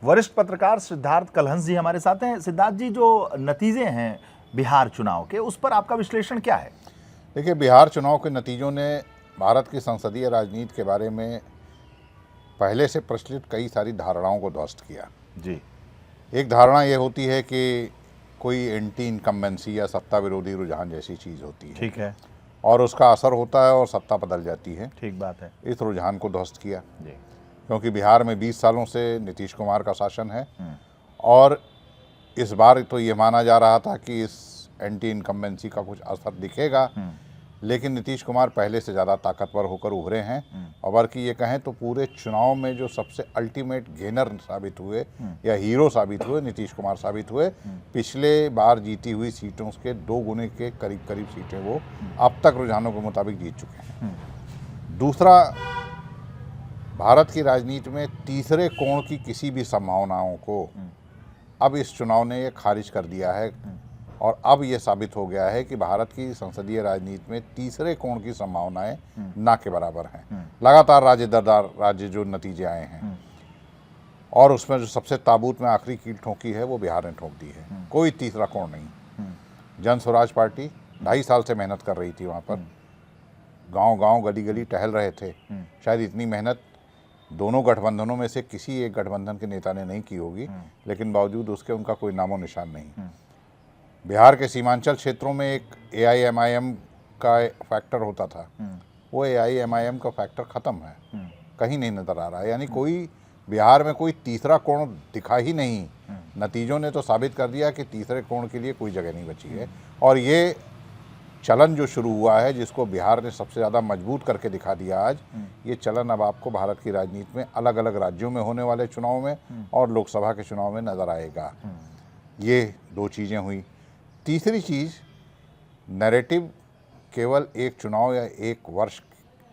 वरिष्ठ पत्रकार सिद्धार्थ कलहंस जी हमारे साथ हैं। सिद्धार्थ जी, जो नतीजे हैं बिहार चुनाव के, उस पर आपका विश्लेषण क्या है? देखिए, बिहार चुनाव के नतीजों ने भारत की संसदीय राजनीति के बारे में पहले से प्रचलित कई सारी धारणाओं को ध्वस्त किया। जी। एक धारणा ये होती है कि कोई एंटी इनकम्बेंसी या सत्ता विरोधी रुझान जैसी चीज़ होती है, ठीक है। और उसका असर होता है और सत्ता बदल जाती है। ठीक बात है। इस रुझान को ध्वस्त किया, जी। क्योंकि बिहार में 20 सालों से नीतीश कुमार का शासन है, और इस बार तो ये माना जा रहा था कि इस एंटी इनकम्बेंसी का कुछ असर दिखेगा, लेकिन नीतीश कुमार पहले से ज़्यादा ताकतवर होकर उभरे हैं। और बल्कि ये कहें तो पूरे चुनाव में जो सबसे अल्टीमेट गेनर साबित हुए या हीरो साबित हुए, नीतीश कुमार साबित हुए। पिछले बार जीती हुई सीटों के 2 गुने के करीब करीब सीटें वो अब तक रुझानों के मुताबिक जीत चुके हैं। दूसरा, भारत की राजनीति में तीसरे कोण की किसी भी संभावनाओं को अब इस चुनाव ने ये खारिज कर दिया है, और अब ये साबित हो गया है कि भारत की संसदीय राजनीति में तीसरे कोण की संभावनाएं ना के बराबर हैं। लगातार राज्य दर राज्य जो नतीजे आए हैं, और उसमें जो सबसे ताबूत में आखिरी कील ठोकी है वो बिहार ने ठोक दी है। कोई तीसरा कोण नहीं। जन स्वराज पार्टी 2.5 साल से मेहनत कर रही थी, वहाँ पर गांव-गांव गली-गली टहल रहे थे। शायद इतनी मेहनत दोनों गठबंधनों में से किसी एक गठबंधन के नेता ने नहीं की होगी, लेकिन बावजूद उसके उनका कोई नामो निशान नहीं। बिहार के सीमांचल क्षेत्रों में एक AIMIM का फैक्टर होता था, वो AIMIM का फैक्टर ख़त्म है, कहीं नहीं नज़र आ रहा है। यानी कोई बिहार में कोई तीसरा कोण दिखा ही नहीं। नतीजों ने तो साबित कर दिया कि तीसरे कोण के लिए कोई जगह नहीं बची है। और ये चलन जो शुरू हुआ है, जिसको बिहार ने सबसे ज़्यादा मजबूत करके दिखा दिया आज, ये चलन अब आपको भारत की राजनीति में अलग अलग राज्यों में होने वाले चुनाव में और लोकसभा के चुनाव में नज़र आएगा। ये 2 चीज़ें हुई। तीसरी चीज़, नैरेटिव केवल एक चुनाव या एक वर्ष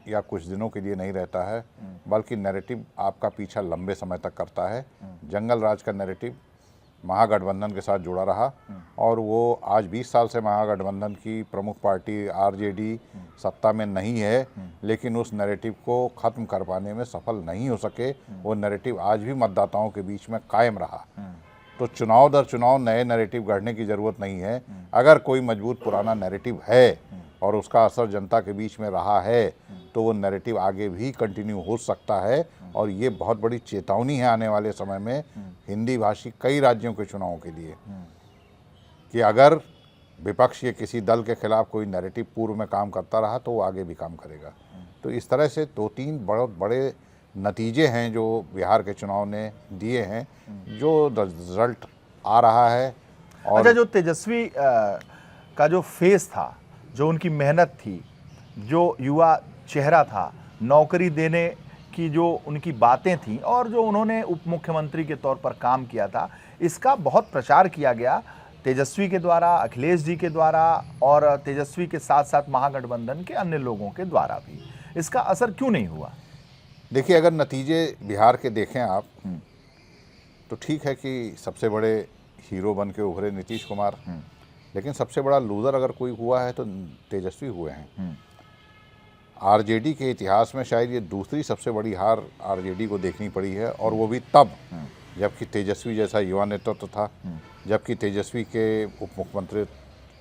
या कुछ दिनों के लिए नहीं रहता है, बल्कि नैरेटिव आपका पीछा लंबे समय तक करता है। जंगल राज का नैरेटिव महागठबंधन के साथ जुड़ा रहा, और वो आज 20 साल से महागठबंधन की प्रमुख पार्टी RJD सत्ता में नहीं है, लेकिन उस नैरेटिव को ख़त्म कर पाने में सफल नहीं हो सके। वो नैरेटिव आज भी मतदाताओं के बीच में कायम रहा। तो चुनाव दर चुनाव नए नैरेटिव गढ़ने की ज़रूरत नहीं है। अगर कोई मजबूत पुराना नैरेटिव है और उसका असर जनता के बीच में रहा है, तो वो नैरेटिव आगे भी कंटिन्यू हो सकता है। और ये बहुत बड़ी चेतावनी है आने वाले समय में हिंदी भाषी कई राज्यों के चुनावों के लिए, कि अगर विपक्ष ये किसी दल के खिलाफ कोई नैरेटिव पूर्व में काम करता रहा तो वो आगे भी काम करेगा। तो इस तरह से 2-3 बहुत बड़े नतीजे हैं जो बिहार के चुनाव ने दिए हैं, जो रिजल्ट आ रहा है। और अच्छा, जो तेजस्वी का जो फेस था, जो उनकी मेहनत थी, जो युवा चेहरा था, नौकरी देने की जो उनकी बातें थीं, और जो उन्होंने उप मुख्यमंत्री के तौर पर काम किया था, इसका बहुत प्रचार किया गया तेजस्वी के द्वारा, अखिलेश जी के द्वारा, और तेजस्वी के साथ साथ महागठबंधन के अन्य लोगों के द्वारा भी। इसका असर क्यों नहीं हुआ? देखिए, अगर नतीजे बिहार के देखें आप, तो ठीक है कि सबसे बड़े हीरो बन के उभरे नीतीश कुमार, लेकिन सबसे बड़ा लूज़र अगर कोई हुआ है तो तेजस्वी हुए हैं। RJD के इतिहास में शायद ये दूसरी सबसे बड़ी हार RJD को देखनी पड़ी है, और वो भी तब जबकि तेजस्वी जैसा युवा नेतृत्व था, जबकि तेजस्वी के उप मुख्यमंत्री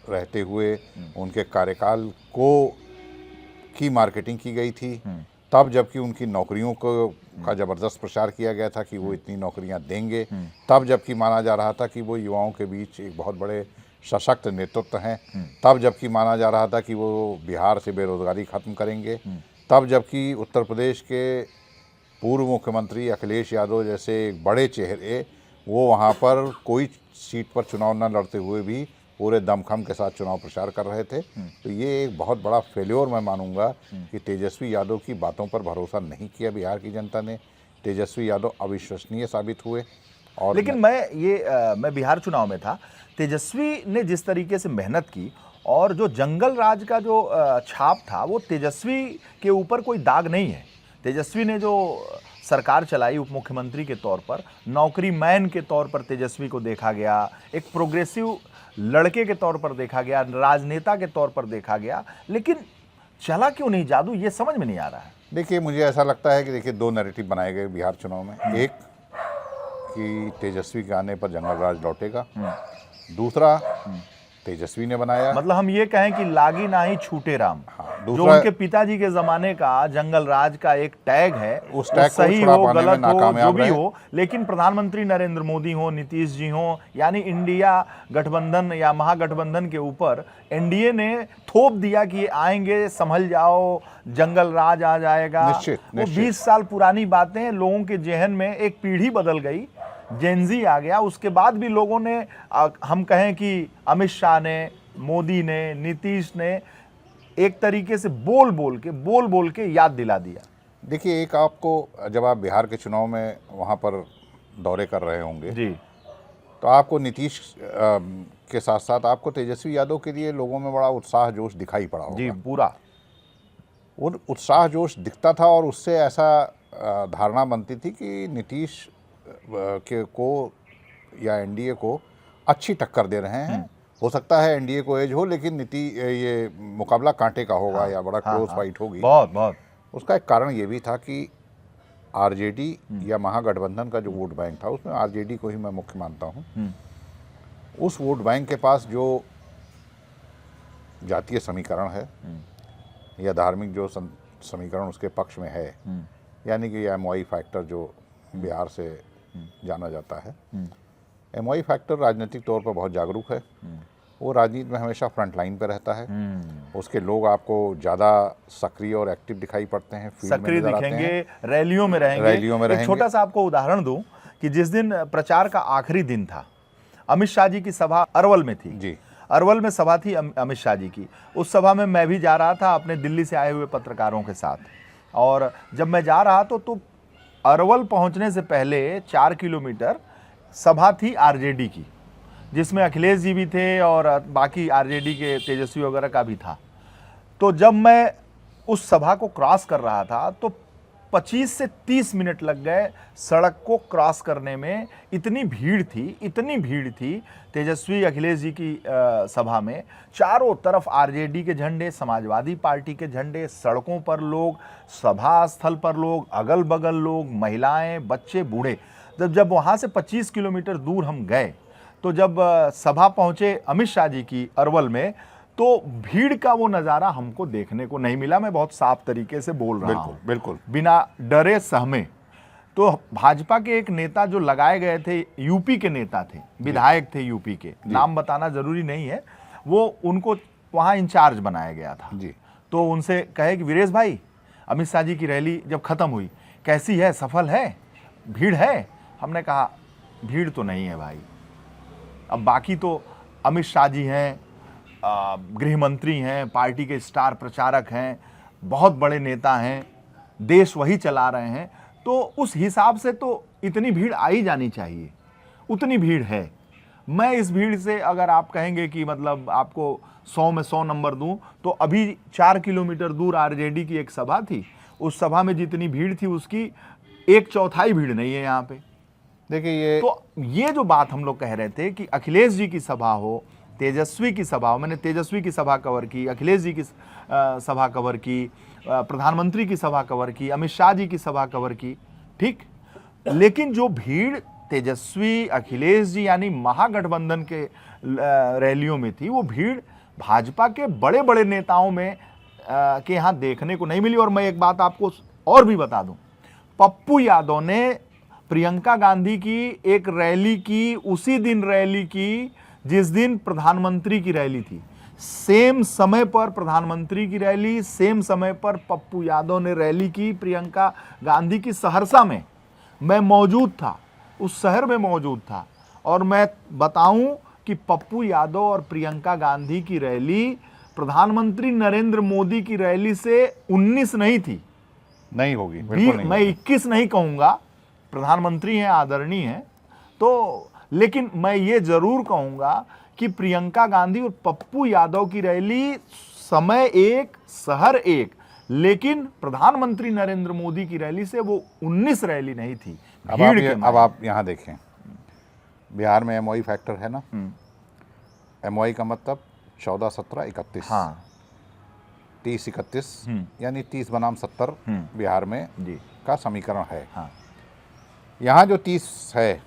रहते हुए उनके कार्यकाल को की मार्केटिंग की गई थी, तब जबकि उनकी नौकरियों को का ज़बरदस्त प्रचार किया गया था कि वो इतनी नौकरियां देंगे, तब जबकि माना जा रहा था कि वो युवाओं के बीच एक बहुत बड़े सशक्त नेतृत्व हैं, तब जबकि माना जा रहा था कि वो बिहार से बेरोज़गारी ख़त्म करेंगे, तब जबकि उत्तर प्रदेश के पूर्व मुख्यमंत्री अखिलेश यादव जैसे एक बड़े चेहरे वो वहाँ पर कोई सीट पर चुनाव न लड़ते हुए भी पूरे दमखम के साथ चुनाव प्रचार कर रहे थे। तो ये एक बहुत बड़ा फेल्योर मैं मानूंगा कि तेजस्वी यादव की बातों पर भरोसा नहीं किया बिहार की जनता ने। तेजस्वी यादव अविश्वसनीय साबित हुए। और लेकिन मैं बिहार चुनाव में था, तेजस्वी ने जिस तरीके से मेहनत की, और जो जंगल राज का जो छाप था, वो तेजस्वी के ऊपर कोई दाग नहीं है। तेजस्वी ने जो सरकार चलाई उप मुख्यमंत्री के तौर पर, नौकरी मैन के तौर पर तेजस्वी को देखा गया, एक प्रोग्रेसिव लड़के के तौर पर देखा गया, राजनेता के तौर पर देखा गया, लेकिन चला क्यों नहीं जादू, ये समझ में नहीं आ रहा है। देखिए, मुझे ऐसा लगता है कि देखिए 2 नैरेटिव बनाए गए बिहार चुनाव में। एक कि तेजस्वी के आने पर जंगल राज लौटेगा। दूसरा, तेजस्वी ने बनाया। मतलब हम ये कहें कि लागी ना ही छूटे राम। हाँ, जो दूसरा, उनके पिताजी के जमाने का जंगल राज का एक टैग है, उस टैग को सही छुड़ा हो पाने में गलत हो नाकामयाब जो भी रहे। हो, लेकिन प्रधानमंत्री नरेंद्र मोदी हो, नीतीश जी हो, यानी इंडिया गठबंधन या महागठबंधन के ऊपर एनडीए ने थोप दिया कि ये आएंगे, संभल जाओ, जंगल राज आ जाएगा। निश्चित, वो निश्चित। 20 साल पुरानी बातें लोगों के जहन में, एक पीढ़ी बदल गई, जेनजी आ गया। उसके बाद भी लोगों ने हम कहें कि अमित शाह ने, मोदी ने, नीतीश ने एक तरीके से बोल बोल के याद दिला दिया। देखिए, एक आपको, जब आप बिहार के चुनाव में वहाँ पर दौरे कर रहे होंगे जी, तो आपको नीतीश के साथ साथ आपको तेजस्वी यादव के लिए लोगों में बड़ा उत्साह जोश दिखाई पड़ा होगा। जी, पूरा वो उत्साह जोश दिखता था और उससे ऐसा धारणा बनती थी कि नीतीश के को या एनडीए को अच्छी टक्कर दे रहे हैं। हो सकता है एनडीए को एज हो, लेकिन ये मुकाबला कांटे का होगा या बड़ा क्लोज फाइट होगी। बहुत। उसका एक कारण ये भी था कि आरजेडी या महागठबंधन का जो वोट बैंक था, उसमें आरजेडी को ही मैं मुख्य मानता हूँ। उस वोट बैंक के पास जो जातीय समीकरण है या धार्मिक जो समीकरण उसके पक्ष में है, यानी कि एमवाई फैक्टर जो बिहार से जाना जाता है, एमवाई फैक्टर राजनीतिक तौर पर बहुत जागरूक है। वो राजनीति में हमेशा फ्रंट लाइन पर रहता है। उसके लोग आपको ज़्यादा सक्रिय और एक्टिव दिखाई पड़ते हैं, फील्ड में सक्रिय नजर आते दिखेंगे, हैं, रैलियों में रहेंगे। एक छोटा सा आपको उदाहरण दूं कि जिस दिन प्रचार का आखिरी दिन था, अमित शाह जी की सभा अरवल में थी। जी, अरवल में सभा थी अमित शाह जी की। उस सभा में मैं भी जा रहा था अपने दिल्ली से आए हुए पत्रकारों के साथ, और जब मैं जा रहा तो अरवल पहुंचने से पहले 4 किलोमीटर सभा थी आरजेडी की, जिसमें अखिलेश जी भी थे और बाकी आरजेडी के तेजस्वी वगैरह का भी था। तो जब मैं उस सभा को क्रॉस कर रहा था तो 25 से 30 मिनट लग गए सड़क को क्रॉस करने में। इतनी भीड़ थी तेजस्वी अखिलेश जी की सभा में। चारों तरफ आरजेडी के झंडे, समाजवादी पार्टी के झंडे, सड़कों पर लोग, सभा स्थल पर लोग, अगल बगल लोग, महिलाएं, बच्चे, बूढ़े। जब वहाँ से 25 किलोमीटर दूर हम गए तो जब सभा पहुँचे अमित शाह जी की अरवल में, तो भीड़ का वो नज़ारा हमको देखने को नहीं मिला। मैं बहुत साफ तरीके से बोल रहा हूँ, बिल्कुल, बिना डरे सहमे। तो भाजपा के एक नेता जो लगाए गए थे, यूपी के नेता थे, विधायक थे यूपी के, नाम बताना जरूरी नहीं है, वो उनको वहाँ इंचार्ज बनाया गया था जी। तो उनसे कहे कि वीरेश भाई, अमित शाह जी की रैली जब खत्म हुई, कैसी है, सफल है, भीड़ है? हमने कहा भीड़ तो नहीं है भाई। अब बाकी तो अमित शाह जी हैं, गृह मंत्री हैं, पार्टी के स्टार प्रचारक हैं, बहुत बड़े नेता हैं, देश वही चला रहे हैं, तो उस हिसाब से तो इतनी भीड़ आ ही जानी चाहिए। उतनी भीड़ है। मैं इस भीड़ से, अगर आप कहेंगे कि मतलब आपको 100 में 100 नंबर दूं, तो अभी 4 किलोमीटर दूर आरजेडी की एक सभा थी, उस सभा में जितनी भीड़ थी उसकी 1/4 भीड़ नहीं है यहाँ पे। देखिए, ये जो बात हम लोग कह रहे थे कि अखिलेश जी की सभा हो, तेजस्वी की सभा हो, मैंने तेजस्वी की सभा कवर की, अखिलेश जी की सभा कवर की, प्रधानमंत्री की सभा कवर की, अमित शाह जी की सभा कवर की, ठीक। लेकिन जो भीड़ तेजस्वी, अखिलेश जी यानी महागठबंधन के रैलियों में थी, वो भीड़ भाजपा के बड़े बड़े नेताओं में के यहाँ देखने को नहीं मिली। और मैं एक बात आपको और भी बता दूं, पप्पू यादव ने प्रियंका गांधी की एक रैली की, उसी दिन रैली की जिस दिन प्रधानमंत्री की रैली थी। सेम समय पर प्रधानमंत्री की रैली, सेम समय पर पप्पू यादव ने रैली की प्रियंका गांधी की सहरसा में। मैं मौजूद था, उस शहर में मौजूद था, और मैं बताऊं कि पप्पू यादव और प्रियंका गांधी की रैली प्रधानमंत्री नरेंद्र मोदी की रैली से 19 नहीं थी, नहीं होगी, बिल्कुल नहीं मैं होगी। 21 नहीं कहूँगा, प्रधानमंत्री हैं, आदरणीय हैं, तो लेकिन मैं ये जरूर कहूँगा कि प्रियंका गांधी और पप्पू यादव की रैली समय एक, शहर एक, लेकिन प्रधानमंत्री नरेंद्र मोदी की रैली से वो 19 रैली नहीं थी। अब आप यहाँ देखें, बिहार में एमओई फैक्टर है ना, एमओई का मतलब 14, 17, 31, हाँ, 30, 31, यानी 30 बनाम 70 बिहार में जी का समीकरण है। हाँ। यहाँ जो 30 है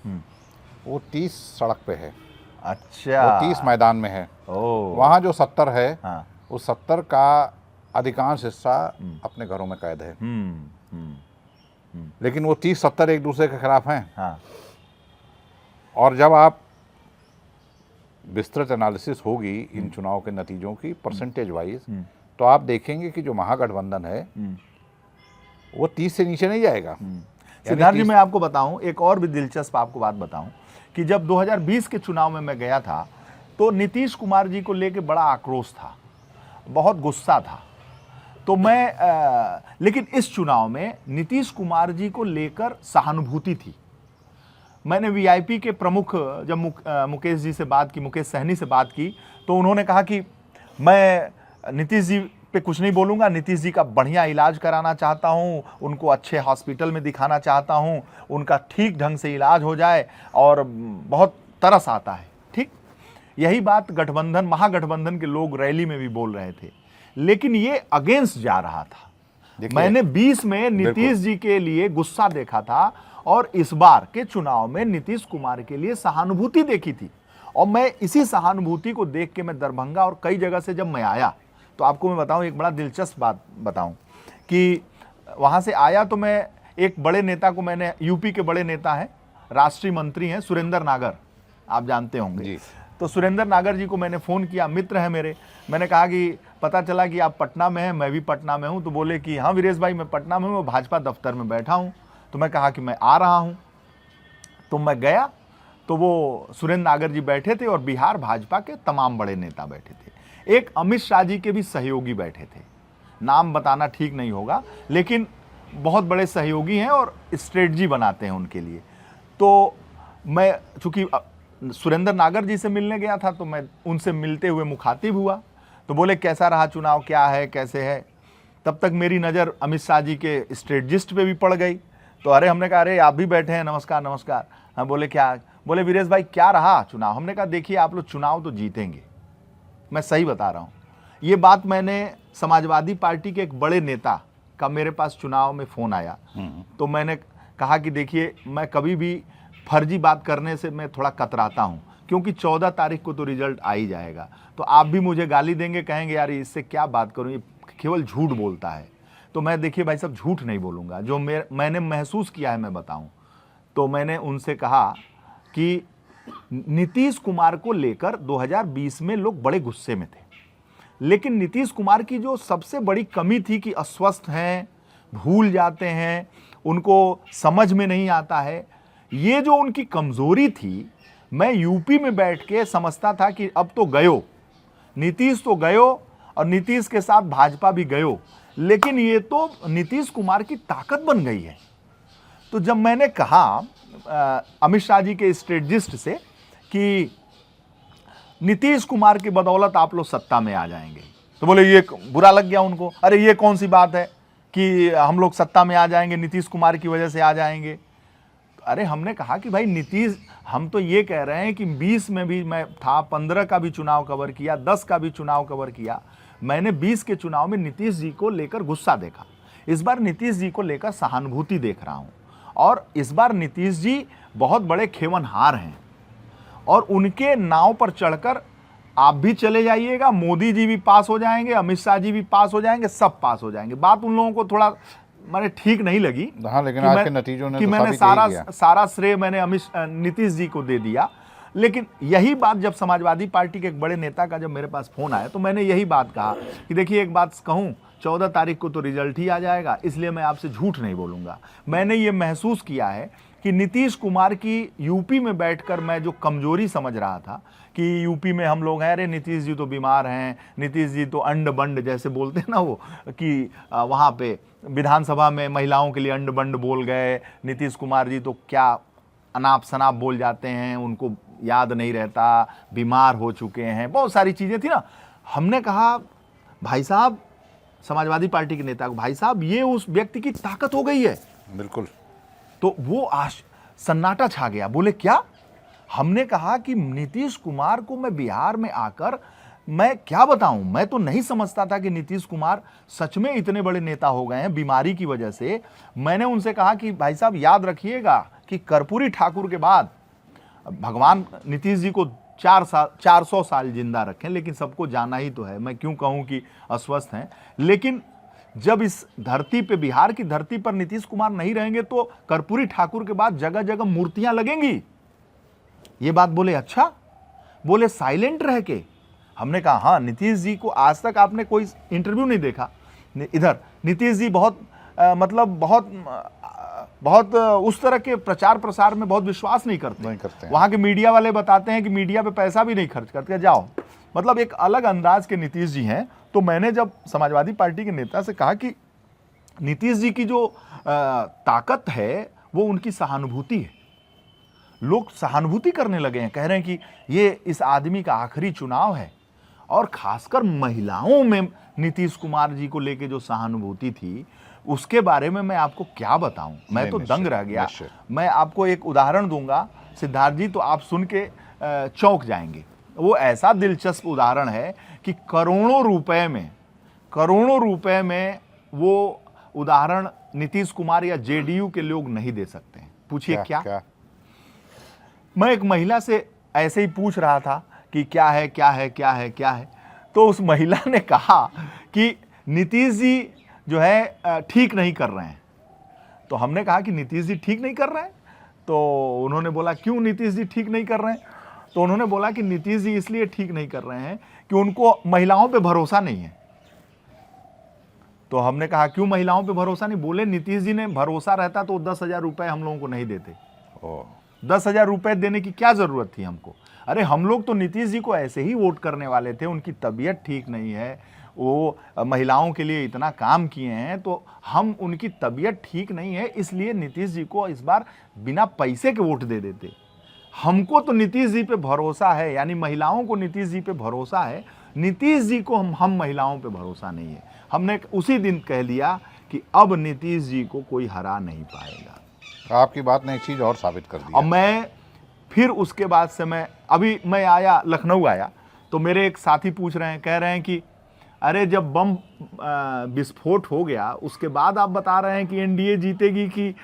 वो 30 सड़क पे है, अच्छा, वो 30 मैदान में है। ओ, वहाँ जो 70 है, हाँ, उस 70 का अधिकांश हिस्सा अपने घरों में कैद है। लेकिन वो 30-70 एक दूसरे के खिलाफ हैं। हाँ, और जब आप विस्तृत एनालिसिस होगी इन चुनाव के नतीजों की परसेंटेज वाइज, तो आप देखेंगे कि जो महागठबंधन है वो 30 से नीचे नहीं जाएगा। सिद्धार्थ जी, मैं आपको बताऊं, एक और भी दिलचस्प आपको बात बताऊं कि जब 2020 के चुनाव में मैं गया था तो नीतीश कुमार जी को लेके बड़ा आक्रोश था, बहुत गुस्सा था। तो लेकिन इस चुनाव में नीतीश कुमार जी को लेकर सहानुभूति थी। मैंने वीआईपी के प्रमुख जब मुकेश जी से बात की, मुकेश सहनी से बात की, तो उन्होंने कहा कि मैं नीतीश जी पे कुछ नहीं बोलूँगा, नीतीश जी का बढ़िया इलाज कराना चाहता हूँ, उनको अच्छे हॉस्पिटल में दिखाना चाहता हूँ, उनका ठीक ढंग से इलाज हो जाए, और बहुत तरस आता है। ठीक, यही बात गठबंधन, महागठबंधन के लोग रैली में भी बोल रहे थे, लेकिन ये अगेंस्ट जा रहा था। मैंने 20 में नीतीश जी के लिए गुस्सा देखा था, और इस बार के चुनाव में नीतीश कुमार के लिए सहानुभूति देखी थी। और मैं इसी सहानुभूति को देख के मैं दरभंगा और कई जगह से जब मैं आया, तो आपको मैं बताऊं, एक बड़ा दिलचस्प बात बताऊं कि वहां से आया तो मैं एक बड़े नेता को, मैंने, यूपी के बड़े नेता हैं, राष्ट्रीय मंत्री हैं, सुरेंद्र नागर, आप जानते होंगे। तो सुरेंद्र नागर जी को मैंने फ़ोन किया, मित्र हैं मेरे। मैंने कहा कि पता चला कि आप पटना में हैं, मैं भी पटना में हूं। तो बोले कि हाँ वीरेश भाई, मैं पटना में हूँ, भाजपा दफ्तर में बैठा हूँ। तो मैं कहा कि मैं आ रहा हूँ। तो मैं गया तो वो सुरेंद्र नागर जी बैठे थे और बिहार भाजपा के तमाम बड़े नेता बैठे थे। एक अमित शाह जी के भी सहयोगी बैठे थे, नाम बताना ठीक नहीं होगा, लेकिन बहुत बड़े सहयोगी हैं और स्ट्रेटजी बनाते हैं उनके लिए। तो मैं चूँकि सुरेंद्र नागर जी से मिलने गया था, तो मैं उनसे मिलते हुए मुखातिब हुआ। तो बोले कैसा रहा चुनाव, क्या है, कैसे है। तब तक मेरी नज़र अमित शाह जी के स्ट्रेटजिस्ट पे भी पड़ गई। तो अरे, हमने कहा अरे आप भी बैठे हैं, नमस्कार नमस्कार। हाँ, बोले क्या, बोले वीरेश भाई क्या रहा चुनाव। हमने कहा देखिए आप लोग चुनाव तो जीतेंगे, मैं सही बता रहा हूँ। ये बात मैंने समाजवादी पार्टी के एक बड़े नेता का मेरे पास चुनाव में फ़ोन आया, तो मैंने कहा कि देखिए मैं कभी भी फर्जी बात करने से मैं थोड़ा कतराता हूँ, क्योंकि 14 तारीख को तो रिजल्ट आ ही जाएगा। तो आप भी मुझे गाली देंगे, कहेंगे यार इससे क्या बात करूँ, ये केवल झूठ बोलता है। तो मैं, देखिए भाई साहब, झूठ नहीं बोलूँगा, जो मैंने महसूस किया है मैं बताऊँ। तो मैंने उनसे कहा कि नीतीश कुमार को लेकर 2020 में लोग बड़े गुस्से में थे, लेकिन नीतीश कुमार की जो सबसे बड़ी कमी थी कि अस्वस्थ हैं, भूल जाते हैं, उनको समझ में नहीं आता है, ये जो उनकी कमज़ोरी थी, मैं यूपी में बैठ के समझता था कि अब तो गयो, नीतीश तो गयो और नीतीश के साथ भाजपा भी गयो, लेकिन ये तो नीतीश कुमार की ताकत बन गई है। तो जब मैंने कहा अमित शाह जी के स्ट्रेटजिस्ट से कि नीतीश कुमार की बदौलत आप लोग सत्ता में आ जाएंगे, तो बोले, ये बुरा लग गया उनको। अरे ये कौन सी बात है कि हम लोग सत्ता में आ जाएंगे, नीतीश कुमार की वजह से आ जाएंगे। अरे हमने कहा कि भाई नीतीश, हम तो ये कह रहे हैं कि 20 में भी मैं था, 15 का भी चुनाव कवर किया, 10 का भी चुनाव कवर किया। मैंने 20 के चुनाव में नीतीश जी को लेकर गुस्सा देखा, इस बार नीतीश जी को लेकर सहानुभूति देख रहा हूँ। और इस बार नीतीश जी बहुत बड़े खेवनहार हैं, और उनके नाव पर चढ़कर आप भी चले जाइएगा, मोदी जी भी पास हो जाएंगे, अमित शाह जी भी पास हो जाएंगे, सब पास हो जाएंगे। बात उन लोगों को थोड़ा मैंने ठीक नहीं लगी। हाँ, लेकिन आज के नतीजों ने कि तो मैंने सारा श्रेय मैंने नीतीश जी को दे दिया। लेकिन यही बात जब समाजवादी पार्टी के एक बड़े नेता का जब मेरे पास फोन आया, तो मैंने यही बात कहा कि देखिए एक बात कहूँ, 14 तारीख को तो रिजल्ट ही आ जाएगा, इसलिए मैं आपसे झूठ नहीं बोलूँगा। मैंने ये महसूस किया है कि नीतीश कुमार की यूपी में बैठकर मैं जो कमजोरी समझ रहा था कि यूपी में हम लोग हैं, अरे नीतीश जी तो बीमार हैं, नीतीश जी तो अंड बंड जैसे बोलते हैं ना वो, कि वहाँ पे विधानसभा में महिलाओं के लिए अंड बंड बोल गए, नीतीश कुमार जी तो क्या अनाप शनाप बोल जाते हैं, उनको याद नहीं रहता, बीमार हो चुके हैं, बहुत सारी चीज़ें थी ना। हमने कहा भाई साहब, समाजवादी पार्टी के नेता को, भाई साहब ये उस व्यक्ति की ताकत हो गई है। बिल्कुल। तो वो सन्नाटा छा गया। बोले क्या? हमने कहा कि नीतीश कुमार को मैं बिहार में आकर मैं क्या बताऊं, मैं तो नहीं समझता था कि नीतीश कुमार सच में इतने बड़े नेता हो गए हैं बीमारी की वजह से। मैंने उनसे कहा कि भाई साहब याद रखिएगा कि कर्पूरी ठाकुर के बाद भगवान नीतीश जी को 400 साल जिंदा रखें, लेकिन सबको जाना ही तो है, मैं क्यों कहूं कि अस्वस्थ हैं, लेकिन जब इस धरती पे, बिहार की धरती पर नीतीश कुमार नहीं रहेंगे तो कर्पूरी ठाकुर के बाद जगह जगह मूर्तियां लगेंगी। ये बात बोले, अच्छा, बोले साइलेंट रह के। हमने कहा हाँ, नीतीश जी को आज तक आपने कोई इंटरव्यू नहीं देखा। इधर नीतीश जी बहुत बहुत उस तरह के प्रचार प्रसार में बहुत विश्वास नहीं करते हैं। वहाँ के मीडिया वाले बताते हैं कि मीडिया पे पैसा भी नहीं खर्च करते, जाओ, मतलब एक अलग अंदाज के नीतीश जी हैं। तो मैंने जब समाजवादी पार्टी के नेता से कहा कि नीतीश जी की जो ताकत है वो उनकी सहानुभूति है, लोग सहानुभूति करने लगे हैं, कह रहे हैं कि ये इस आदमी का आखिरी चुनाव है। और खासकर महिलाओं में नीतीश कुमार जी को लेके जो सहानुभूति थी, उसके बारे में मैं आपको क्या बताऊं, मैं तो दंग रह गया। मैं आपको एक उदाहरण दूंगा सिद्धार्थ जी, तो आप सुन के चौंक जाएंगे। वो ऐसा दिलचस्प उदाहरण है कि करोड़ों रुपए में वो उदाहरण नीतीश कुमार या जेडीयू के लोग नहीं दे सकते हैं। पूछिए क्या? मैं एक महिला से ऐसे ही पूछ रहा था कि क्या है, तो उस महिला ने कहा कि नीतीश जी जो है ठीक नहीं कर रहे हैं। तो हमने कहा कि नीतीश जी ठीक नहीं कर रहे हैं? तो उन्होंने बोला क्यों नीतीश जी ठीक नहीं कर रहे हैं? तो उन्होंने बोला कि नीतीश जी इसलिए ठीक नहीं कर रहे हैं कि उनको महिलाओं पे भरोसा नहीं है। तो हमने कहा क्यों महिलाओं पे भरोसा नहीं? बोले नीतीश जी ने भरोसा रहता तो 10,000 रुपए हम लोगों को नहीं देते। 10,000 रुपए देने की क्या जरूरत थी हमको? अरे हम लोग तो नीतीश जी को ऐसे ही वोट करने वाले थे, उनकी तबीयत ठीक नहीं है, वो महिलाओं के लिए इतना काम किए हैं, तो हम उनकी तबीयत ठीक नहीं है इसलिए नीतीश जी को इस बार बिना पैसे के वोट दे देते। हमको तो नीतीश जी पे भरोसा है, यानी महिलाओं को नीतीश जी पे भरोसा है, नीतीश जी को हम महिलाओं पे भरोसा नहीं है। हमने उसी दिन कह दिया कि अब नीतीश जी को कोई हरा नहीं पाएगा। आपकी बात ने एक चीज़ और साबित कर दी। अब मैं फिर उसके बाद से मैं आया, लखनऊ आया, तो मेरे एक साथी पूछ रहे हैं, कह रहे हैं कि अरे जब बम विस्फोट हो गया उसके बाद आप बता रहे हैं कि एनडीए जीतेगी कि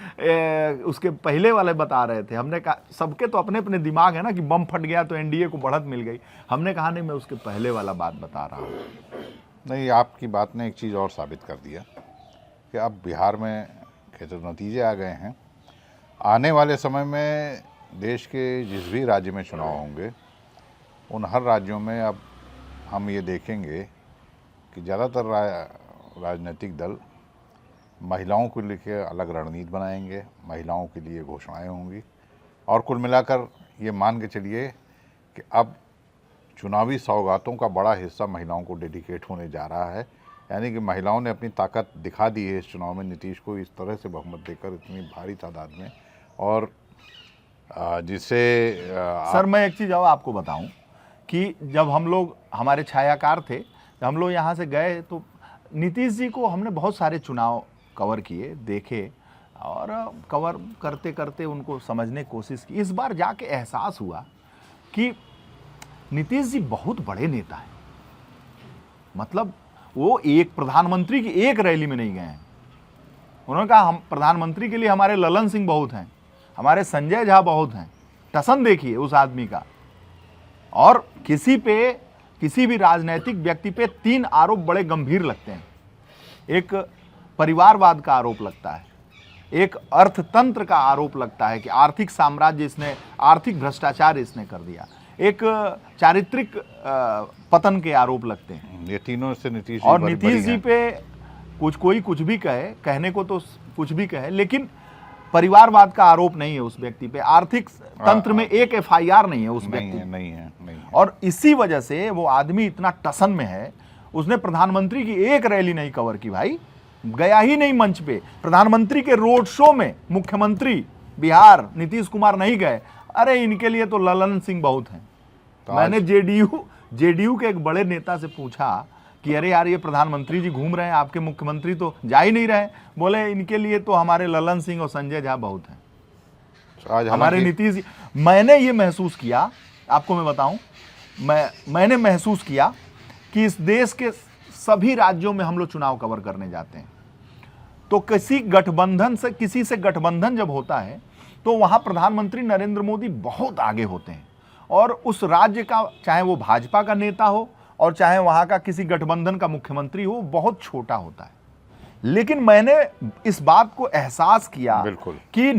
उसके पहले वाले बता रहे थे। हमने कहा सबके तो अपने अपने दिमाग है ना कि बम फट गया तो एनडीए को बढ़त मिल गई। हमने कहा नहीं, मैं उसके पहले वाला बात बता रहा हूँ। नहीं, आपकी बात ने एक चीज़ और साबित कर दिया कि अब बिहार में के जो नतीजे आ गए हैं, आने वाले समय में देश के जिस भी राज्य में चुनाव होंगे उन हर राज्यों में अब हम ये देखेंगे कि ज़्यादातर राजनीतिक दल महिलाओं को लेकर अलग रणनीति बनाएंगे, महिलाओं के लिए घोषणाएं होंगी, और कुल मिलाकर ये मान के चलिए कि अब चुनावी सौगातों का बड़ा हिस्सा महिलाओं को डेडिकेट होने जा रहा है। यानी कि महिलाओं ने अपनी ताकत दिखा दी है इस चुनाव में, नीतीश को इस तरह से बहुमत देकर इतनी भारी तादाद में। और जिससे सर मैं एक चीज़ और आपको बताऊं कि जब हम लोग, हमारे छायाकार थे, जब हम लोग यहाँ से गए तो नीतीश जी को हमने बहुत सारे चुनाव कवर किए, देखे, और कवर करते करते उनको समझने की कोशिश की। इस बार जाके एहसास हुआ कि नीतीश जी बहुत बड़े नेता हैं। मतलब वो एक प्रधानमंत्री की एक रैली में नहीं गए हैं। उन्होंने कहा हम प्रधानमंत्री के लिए हमारे ललन सिंह बहुत हैं, हमारे संजय झा बहुत हैं। टसन देखिए उस आदमी का। और किसी भी राजनीतिक व्यक्ति पे 3 आरोप बड़े गंभीर लगते हैं। एक परिवारवाद का आरोप लगता है, एक अर्थतंत्र का आरोप लगता है कि आर्थिक साम्राज्य इसने, आर्थिक भ्रष्टाचार इसने कर दिया, एक चारित्रिक पतन के आरोप लगते हैं। ये तीनों से नीतीश और नीतीश जी पे कोई कुछ भी कहे, कहने को तो कुछ भी कहे, लेकिन परिवारवाद का आरोप नहीं है उस व्यक्ति पे, आर्थिक तंत्र में एक एफआईआर नहीं है उस व्यक्ति पे। नहीं है। और इसी वजह से वो आदमी इतना टसन में है, उसने प्रधानमंत्री की एक रैली नहीं कवर की भाई, गया ही नहीं मंच पे। प्रधानमंत्री के रोड शो में मुख्यमंत्री बिहार नीतीश कुमार नहीं गए। अरे इनके लिए तो ललन सिंह बहुत हैं। तो मैंने जेडीयू के एक बड़े नेता से पूछा कि अरे यार ये प्रधानमंत्री जी घूम रहे हैं, आपके मुख्यमंत्री तो जा ही नहीं रहे। बोले इनके लिए तो हमारे ललन सिंह और संजय झा बहुत हैं। आज हमारे नीतीश जी, मैंने ये महसूस किया, आपको मैं बताऊं, मैंने महसूस किया कि इस देश के सभी राज्यों में हम लोग चुनाव कवर करने जाते हैं तो किसी से गठबंधन जब होता है तो वहां प्रधानमंत्री नरेंद्र मोदी बहुत आगे होते हैं, और उस राज्य का, चाहे वो भाजपा का नेता हो और चाहे वहां का किसी गठबंधन का मुख्यमंत्री हो, बहुत छोटा होता है। लेकिन मैंने इस बात को एहसास किया बिल्कुल कि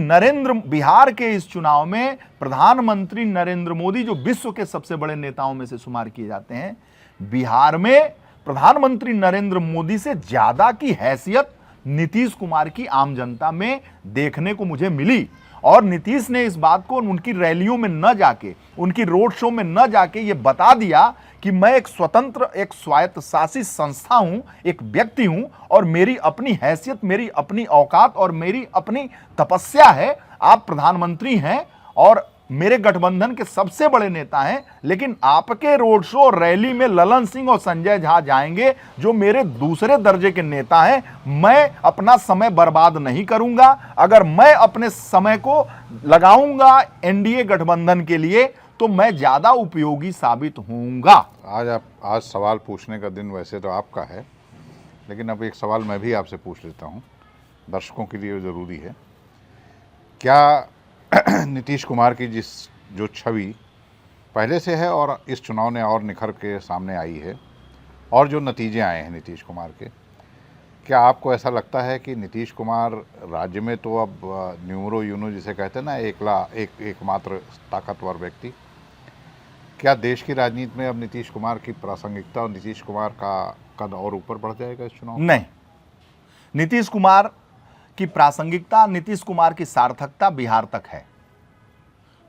बिहार के इस चुनाव में प्रधानमंत्री नरेंद्र मोदी, जो विश्व के सबसे बड़े नेताओं में से शुमार किए जाते हैं, बिहार में प्रधानमंत्री नरेंद्र मोदी से ज्यादा की हैसियत नीतीश कुमार की आम जनता में देखने को मुझे मिली। और नीतीश ने इस बात को उनकी रैलियों में न जाके, उनकी रोड शो में न जाके ये बता दिया कि मैं एक स्वतंत्र, एक स्वायत्तशासी संस्था हूं, एक व्यक्ति हूं, और मेरी अपनी हैसियत, मेरी अपनी औकात और मेरी अपनी तपस्या है। आप प्रधानमंत्री हैं और मेरे गठबंधन के सबसे बड़े नेता हैं, लेकिन आपके रोड शो और रैली में ललन सिंह और संजय झा जाएंगे, जो मेरे दूसरे दर्जे के नेता हैं। मैं अपना समय बर्बाद नहीं करूंगा। अगर मैं अपने समय को लगाऊंगा एनडीए गठबंधन के लिए, तो मैं ज्यादा उपयोगी साबित होऊंगा। आज सवाल पूछने का दिन वैसे तो आपका है, लेकिन अब एक सवाल मैं भी आपसे पूछ लेता हूं, दर्शकों के लिए ज़रूरी है। क्या नीतीश कुमार की जो छवि पहले से है और इस चुनाव ने और निखर के सामने आई है, और जो नतीजे आए हैं नीतीश कुमार के, क्या आपको ऐसा लगता है कि नीतीश कुमार राज्य में तो अब न्यूमरो यूनो जिसे कहते हैं ना, एकमात्र ताकतवर व्यक्ति, क्या देश की राजनीति में अब नीतीश कुमार की प्रासंगिकता और नीतीश कुमार का कद और ऊपर बढ़ जाएगा इस चुनाव में? नहीं, नीतीश कुमार की प्रासंगिकता, नीतीश कुमार की सार्थकता बिहार तक है।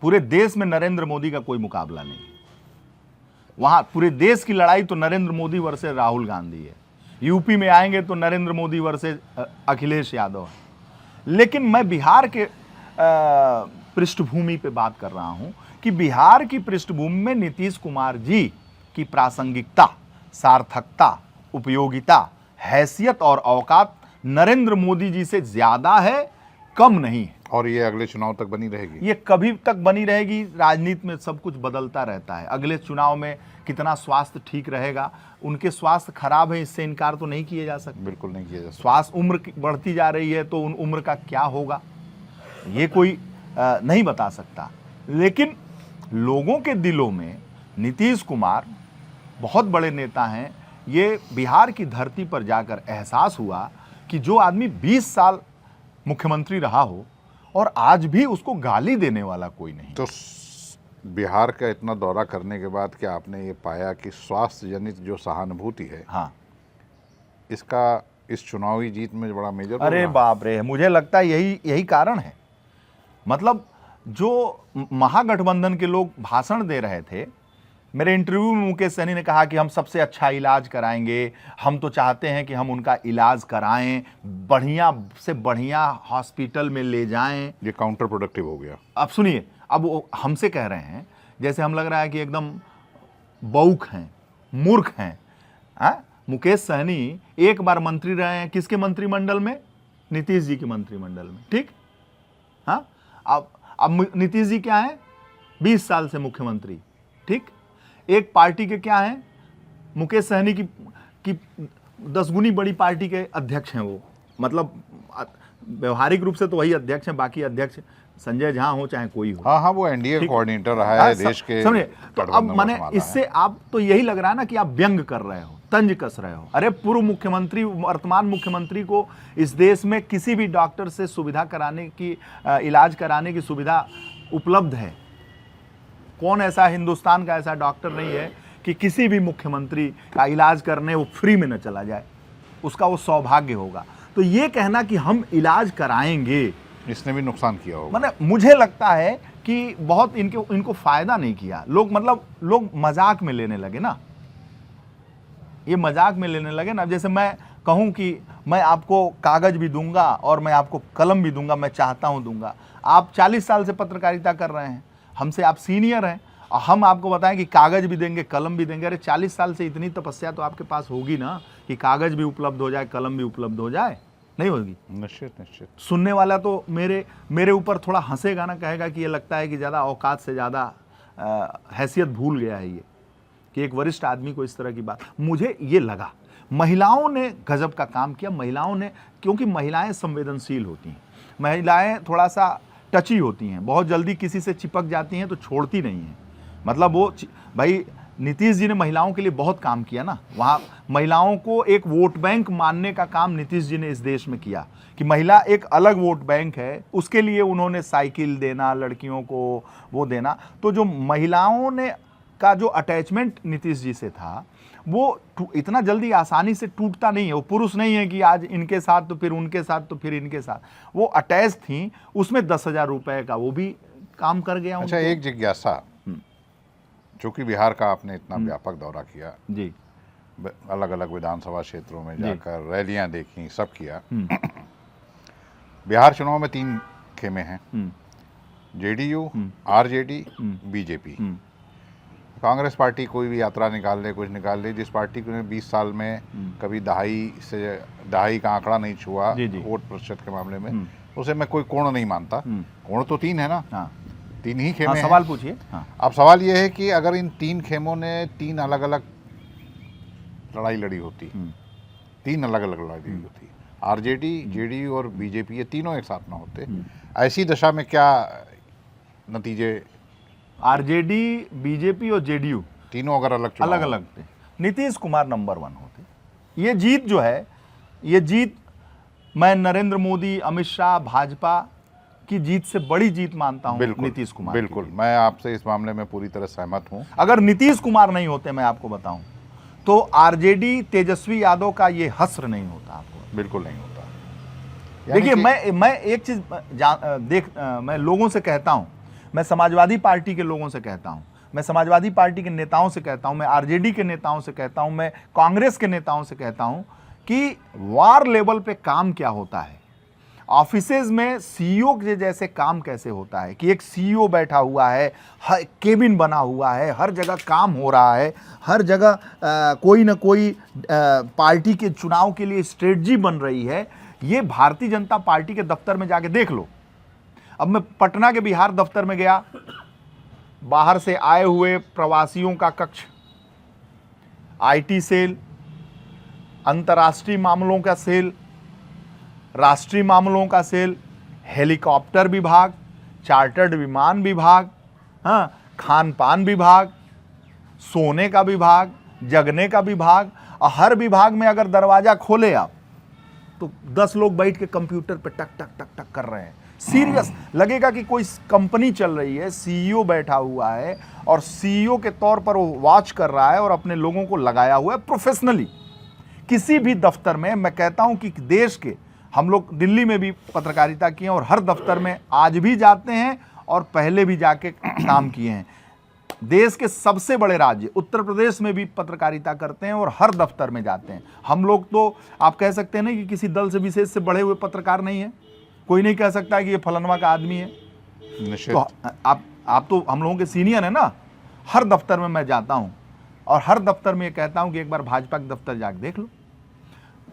पूरे देश में नरेंद्र मोदी का कोई मुकाबला नहीं। वहां पूरे देश की लड़ाई तो नरेंद्र मोदी वर्सेस राहुल गांधी है। यूपी में आएंगे तो नरेंद्र मोदी वर्सेस अखिलेश यादव है। लेकिन मैं बिहार के पृष्ठभूमि पे बात कर रहा हूं कि बिहार की पृष्ठभूमि में नीतीश कुमार जी की प्रासंगिकता, सार्थकता, उपयोगिता, हैसियत और औकात नरेंद्र मोदी जी से ज्यादा है, कम नहीं है। और ये अगले चुनाव तक बनी रहेगी? ये कभी तक बनी रहेगी। राजनीति में सब कुछ बदलता रहता है। अगले चुनाव में कितना स्वास्थ्य ठीक रहेगा, उनके स्वास्थ्य खराब है, इससे इनकार तो नहीं किया जा सकता। बिल्कुल नहीं किया जा सकता। स्वास्थ्य, उम्र बढ़ती जा रही है तो उन उम्र का क्या होगा, ये कोई नहीं बता सकता। लेकिन लोगों के दिलों में नीतीश कुमार बहुत बड़े नेता हैं। ये बिहार की धरती पर जाकर एहसास हुआ कि जो आदमी 20 साल मुख्यमंत्री रहा हो और आज भी उसको गाली देने वाला कोई नहीं। तो बिहार का इतना दौरा करने के बाद क्या आपने ये पाया कि स्वास्थ्य जनित जो सहानुभूति है, हाँ, इसका इस चुनावी जीत में बड़ा मेजर? अरे बाप रे, मुझे लगता है यही कारण है। मतलब जो महागठबंधन के लोग भाषण दे रहे थे, मेरे इंटरव्यू में मुकेश सहनी ने कहा कि हम सबसे अच्छा इलाज कराएंगे, हम तो चाहते हैं कि हम उनका इलाज कराएं, बढ़िया से बढ़िया हॉस्पिटल में ले जाएं। ये काउंटर प्रोडक्टिव हो गया। अब सुनिए, अब वो हमसे कह रहे हैं, जैसे हम लग रहा है कि एकदम बौक हैं, मूर्ख हैं। मुकेश सहनी एक बार मंत्री रहे हैं, किसके मंत्रिमंडल में? नीतीश जी के मंत्रिमंडल में, ठीक। हाँ, अब नीतीश जी क्या है? 20 साल से मुख्यमंत्री, ठीक। एक पार्टी के क्या हैं? मुकेश सहनी की 10 गुनी बड़ी पार्टी के अध्यक्ष हैं वो। मतलब व्यवहारिक रूप से तो वही अध्यक्ष हैं, बाकी अध्यक्ष संजय झा हो चाहे कोई हो। हाँ, वो एनडीए कोऑर्डिनेटर रहा है देश के। समझे? तो अब माने इससे आप तो यही लग रहा है ना कि आप व्यंग कर रहे हो, तंज कस रहे हो। अरे पूर्व मुख्यमंत्री, वर्तमान मुख्यमंत्री को इस देश में किसी भी डॉक्टर से सुविधा कराने की, इलाज कराने की सुविधा उपलब्ध है। कौन ऐसा हिंदुस्तान का ऐसा डॉक्टर नहीं है कि किसी भी मुख्यमंत्री का इलाज करने वो फ्री में न चला जाए, उसका वो सौभाग्य होगा। तो ये कहना कि हम इलाज कराएंगे, इसने भी नुकसान किया होगा। माने मुझे लगता है कि बहुत इनको फायदा नहीं किया। लोग मजाक में लेने लगे ना, ये मजाक में लेने लगे ना। जैसे मैं कहूं कि मैं आपको कागज भी दूंगा और मैं आपको कलम भी दूंगा, मैं चाहता हूं दूंगा। आप 40 साल से पत्रकारिता कर रहे हैं, हमसे आप सीनियर हैं, और हम आपको बताएं कि कागज भी देंगे, कलम भी देंगे। अरे 40 साल से इतनी तपस्या तो आपके पास होगी ना कि कागज भी उपलब्ध हो जाए, कलम भी उपलब्ध हो जाए? नहीं होगी? निश्चित। सुनने वाला तो मेरे ऊपर थोड़ा हंसेगा ना, कहेगा कि ये लगता है कि ज़्यादा औकात से ज़्यादा हैसियत भूल गया है ये, कि एक वरिष्ठ आदमी को इस तरह की बात। मुझे ये लगा महिलाओं ने गजब का काम किया। महिलाओं ने, क्योंकि महिलाएं संवेदनशील होती हैं, महिलाएं थोड़ा सा टची होती हैं, बहुत जल्दी किसी से चिपक जाती हैं तो छोड़ती नहीं हैं। मतलब वो भाई नीतीश जी ने महिलाओं के लिए बहुत काम किया ना, वहाँ महिलाओं को एक वोट बैंक मानने का काम नीतीश जी ने इस देश में किया कि महिला एक अलग वोट बैंक है, उसके लिए उन्होंने साइकिल देना, लड़कियों को वो देना। तो जो महिलाओं ने का जो अटैचमेंट नीतीश जी से था वो इतना जल्दी आसानी से टूटता नहीं है। वो पुरुष नहीं है कि आज इनके साथ तो फिर उनके साथ तो फिर इनके साथ, वो अटैच थी। उसमें 10,000 रुपए का वो भी काम कर गया। अच्छा, एक जिज्ञासा, चूंकि बिहार का आपने इतना व्यापक दौरा किया जी, अलग अलग विधानसभा क्षेत्रों में जाकर रैलियां देखी, सब किया, बिहार चुनाव में 3 खेमे हैं, JDU, RJD, BJP. Congress party कोई भी यात्रा निकाल ले, कुछ निकाल ले, जिस पार्टी को 20 साल में कभी दहाई का आंकड़ा नहीं छुआ वोट प्रतिशत के मामले में, उसे मैं कोई कोण नहीं मानता। कोण तो 3 है ना, हाँ। 3 ही खेमे हैं। सवाल पूछिए। हाँ। अब सवाल यह है कि अगर इन 3 खेमों ने 3 अलग अलग लड़ाई लड़ी होती, 3 अलग अलग लड़ाई लड़ी होती, आरजेडी, जेडीयू और बीजेपी, ये तीनों एक साथ ना होते, ऐसी दशा में क्या नतीजे? आरजेडी, बीजेपी और जेडीयू तीनों अगर अलग अलग थे, नीतीश कुमार नंबर 1 होते। ये जीत जो है, ये जीत मैं नरेंद्र मोदी, अमित शाह, भाजपा की जीत से बड़ी जीत मानता हूं। नीतीश कुमार, बिल्कुल, मैं आपसे इस मामले में पूरी तरह सहमत हूं। अगर नीतीश कुमार नहीं होते, मैं आपको बताऊं, तो आरजेडी तेजस्वी यादव का ये हस्र नहीं होता। आपको बिल्कुल नहीं होता। देखिए, मैं एक चीज मैं लोगों से कहता हूं, मैं समाजवादी पार्टी के लोगों से कहता हूं, मैं समाजवादी पार्टी के नेताओं से कहता हूं, मैं आरजेडी के नेताओं से कहता हूं, मैं कांग्रेस के नेताओं से कहता हूं कि वार लेवल पे काम क्या होता है, ऑफिसेज में सीईओ के जैसे काम कैसे होता है कि एक सीईओ बैठा हुआ है, केबिन बना हुआ है, हर जगह काम हो रहा है, हर जगह कोई ना कोई पार्टी के चुनाव के लिए स्ट्रेटजी बन रही है। ये भारतीय जनता पार्टी के दफ्तर में जाके देख लो। अब मैं पटना के बिहार दफ्तर में गया, बाहर से आए हुए प्रवासियों का कक्ष, आईटी सेल, अंतर्राष्ट्रीय मामलों का सेल, राष्ट्रीय मामलों का सेल, हेलीकॉप्टर विभाग, चार्टर्ड विमान विभाग, हाँ, खान पान विभाग, सोने का विभाग, जगने का विभाग, और हर विभाग में अगर दरवाजा खोले आप तो 10 लोग बैठ के कंप्यूटर पे टक टक टक टक कर रहे हैं। सीरियस लगेगा कि कोई कंपनी चल रही है, सीईओ बैठा हुआ है और सीईओ के तौर पर वो वॉच कर रहा है और अपने लोगों को लगाया हुआ है प्रोफेशनली। किसी भी दफ्तर में मैं कहता हूं कि देश के, हम लोग दिल्ली में भी पत्रकारिता किए और हर दफ्तर में आज भी जाते हैं और पहले भी जाके काम किए हैं। देश के सबसे बड़े राज्य उत्तर प्रदेश में भी पत्रकारिता करते हैं और हर दफ्तर में जाते हैं। हम लोग तो आप कह सकते हैं ना कि किसी दल से विशेष से बढ़े हुए पत्रकार नहीं है, कोई नहीं कह सकता कि ये फलनवा का आदमी है। तो आप तो हम लोगों के सीनियर है ना। हर दफ्तर में मैं जाता हूं और हर दफ्तर में ये कहता हूं कि एक बार भाजपा के दफ्तर जाके देख लो।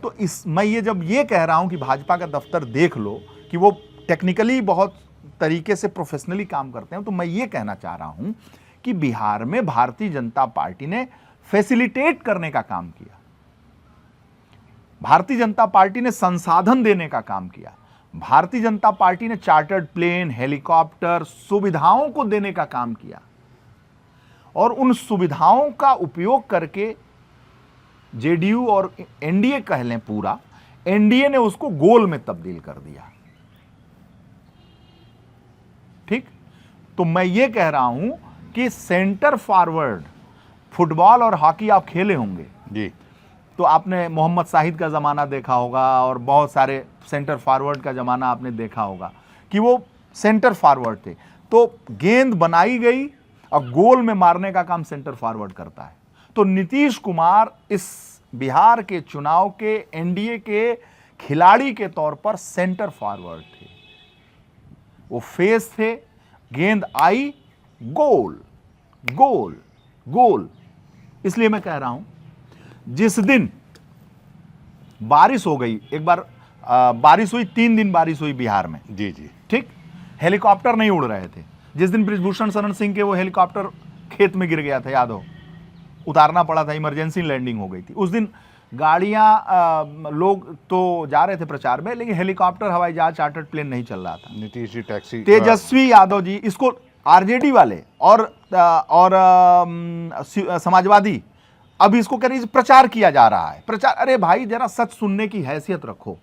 तो मैं ये जब ये कह रहा हूं कि भाजपा का दफ्तर देख लो कि वो टेक्निकली बहुत तरीके से प्रोफेशनली काम करते हैं, तो मैं ये कहना चाह रहा हूं कि बिहार में भारतीय जनता पार्टी ने फैसिलिटेट करने का काम किया, भारतीय जनता पार्टी ने संसाधन देने का काम किया, भारतीय जनता पार्टी ने चार्टर्ड प्लेन, हेलीकॉप्टर, सुविधाओं को देने का काम किया और उन सुविधाओं का उपयोग करके जेडीयू और एनडीए कह लें, पूरा एनडीए ने उसको गोल में तब्दील कर दिया। ठीक, तो मैं ये कह रहा हूं कि सेंटर फॉरवर्ड फुटबॉल और हॉकी आप खेले होंगे जी, तो आपने मोहम्मद शाहिद का ज़माना देखा होगा और बहुत सारे सेंटर फॉरवर्ड का ज़माना आपने देखा होगा कि वो सेंटर फॉरवर्ड थे। तो गेंद बनाई गई और गोल में मारने का काम सेंटर फॉरवर्ड करता है। तो नीतीश कुमार इस बिहार के चुनाव के एनडीए के खिलाड़ी के तौर पर सेंटर फॉरवर्ड थे, वो फेस थे, गेंद आई, गोल गोल गोल। इसलिए मैं कह रहा हूं जिस दिन बारिश हो गई, एक बार बारिश हुई, 3 दिन बारिश हुई बिहार में, जी जी, ठीक, हेलीकॉप्टर नहीं उड़ रहे थे। जिस दिन बृजभूषण शरण सिंह के वो हेलीकॉप्टर खेत में गिर गया था, याद हो, उतारना पड़ा था, इमरजेंसी लैंडिंग हो गई थी। उस दिन गाड़ियां लोग तो जा रहे थे प्रचार में, लेकिन हेलीकॉप्टर, हवाई जहाज, चार्टर्ड प्लेन नहीं चल रहा था। नीतीश जी टैक्सी, तेजस्वी यादव जी, इसको आरजेडी वाले और समाजवादी अब इसको कह रही प्रचार किया जा रहा है। प्रचार, अरे भाई जरा सच सुनने की हैसियत रखो।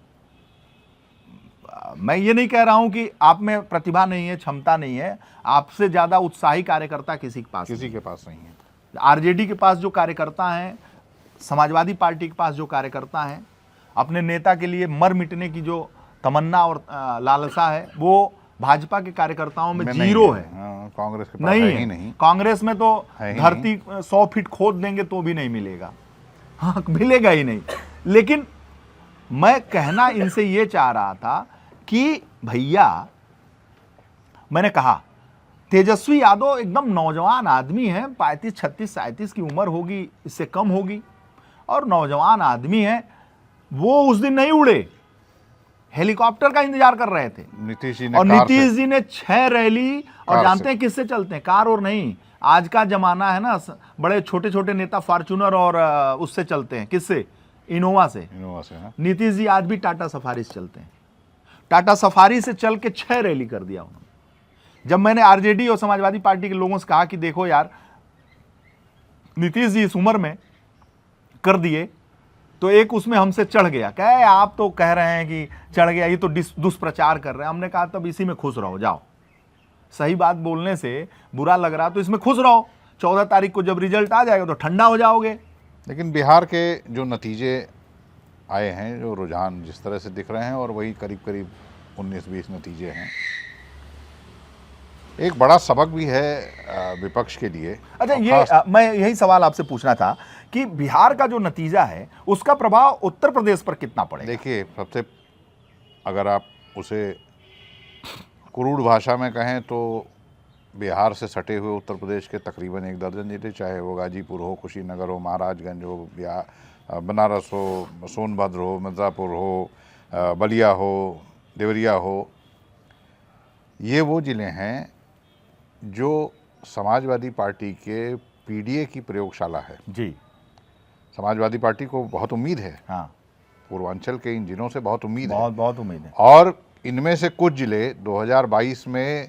मैं ये नहीं कह रहा हूं कि आप में प्रतिभा नहीं है, क्षमता नहीं है, आपसे ज्यादा उत्साही कार्यकर्ता किसी के पास नहीं है। आरजेडी के पास जो कार्यकर्ता हैं, समाजवादी पार्टी के पास जो कार्यकर्ता हैं, अपने नेता के लिए मर मिटने की जो तमन्ना और लालसा है, वो भाजपा के कार्यकर्ताओं में जीरो है। कांग्रेस के पास नहीं है है ही नहीं। कांग्रेस में तो धरती नहीं। 100 फीट खोद देंगे तो भी नहीं मिलेगा। हाँ, मिलेगा ही नहीं। लेकिन मैं कहना इनसे ये चाह रहा था कि भैया, मैंने कहा तेजस्वी यादव एकदम नौजवान आदमी है, 35, 36, 37 की उम्र होगी, इससे कम होगी, और नौजवान आदमी है। वो उस दिन नहीं उड़े, हेलीकॉप्टर का इंतजार कर रहे थे। नीतीश जी ने, और नीतीश जी ने 6 रैली, और जानते हैं किससे चलते हैं? कार और नहीं, आज का जमाना है ना, बड़े छोटे छोटे नेता फॉर्च्यूनर और उससे चलते हैं। किससे? इनोवा से। हाँ। नीतीश जी आज भी टाटा सफारी से चलते हैं। टाटा सफारी से चल के 6 रैली कर दिया उन्होंने। जब मैंने आरजेडी और समाजवादी पार्टी के लोगों से कहा कि देखो यार, नीतीश जी इस उम्र में कर दिए, तो एक उसमें हमसे चढ़ गया, कहे आप तो कह रहे हैं कि चढ़ गया, ये तो दुष्प्रचार कर रहे हैं। हमने कहा तब इसी में खुश रहो, जाओ। सही बात बोलने से बुरा लग रहा तो इसमें खुश रहो। 14 तारीख को जब रिजल्ट आ जाएगा तो ठंडा हो जाओगे। लेकिन बिहार के जो नतीजे आए हैं, जो रुझान जिस तरह से दिख रहे हैं, और वही करीब करीब 19-20 नतीजे हैं, एक बड़ा सबक भी है विपक्ष के लिए। अच्छा, ये मैं यही सवाल आपसे पूछना था कि बिहार का जो नतीजा है उसका प्रभाव उत्तर प्रदेश पर कितना पड़ेगा? देखिए, सबसे अगर आप उसे क्रूड भाषा में कहें तो बिहार से सटे हुए उत्तर प्रदेश के तकरीबन 1 दर्जन जिले, चाहे वो गाजीपुर हो, कुशीनगर हो, महाराजगंज हो, बनारस हो, सोनभद्र हो, मिर्ज़ापुर हो, बलिया हो, देवरिया हो, ये वो ज़िले हैं जो समाजवादी पार्टी के पीडीए की प्रयोगशाला है जी। समाजवादी पार्टी को बहुत उम्मीद है। हाँ, पूर्वांचल के इन जिलों से बहुत उम्मीद है। बहुत उम्मीद है। और इनमें से कुछ जिले 2022 में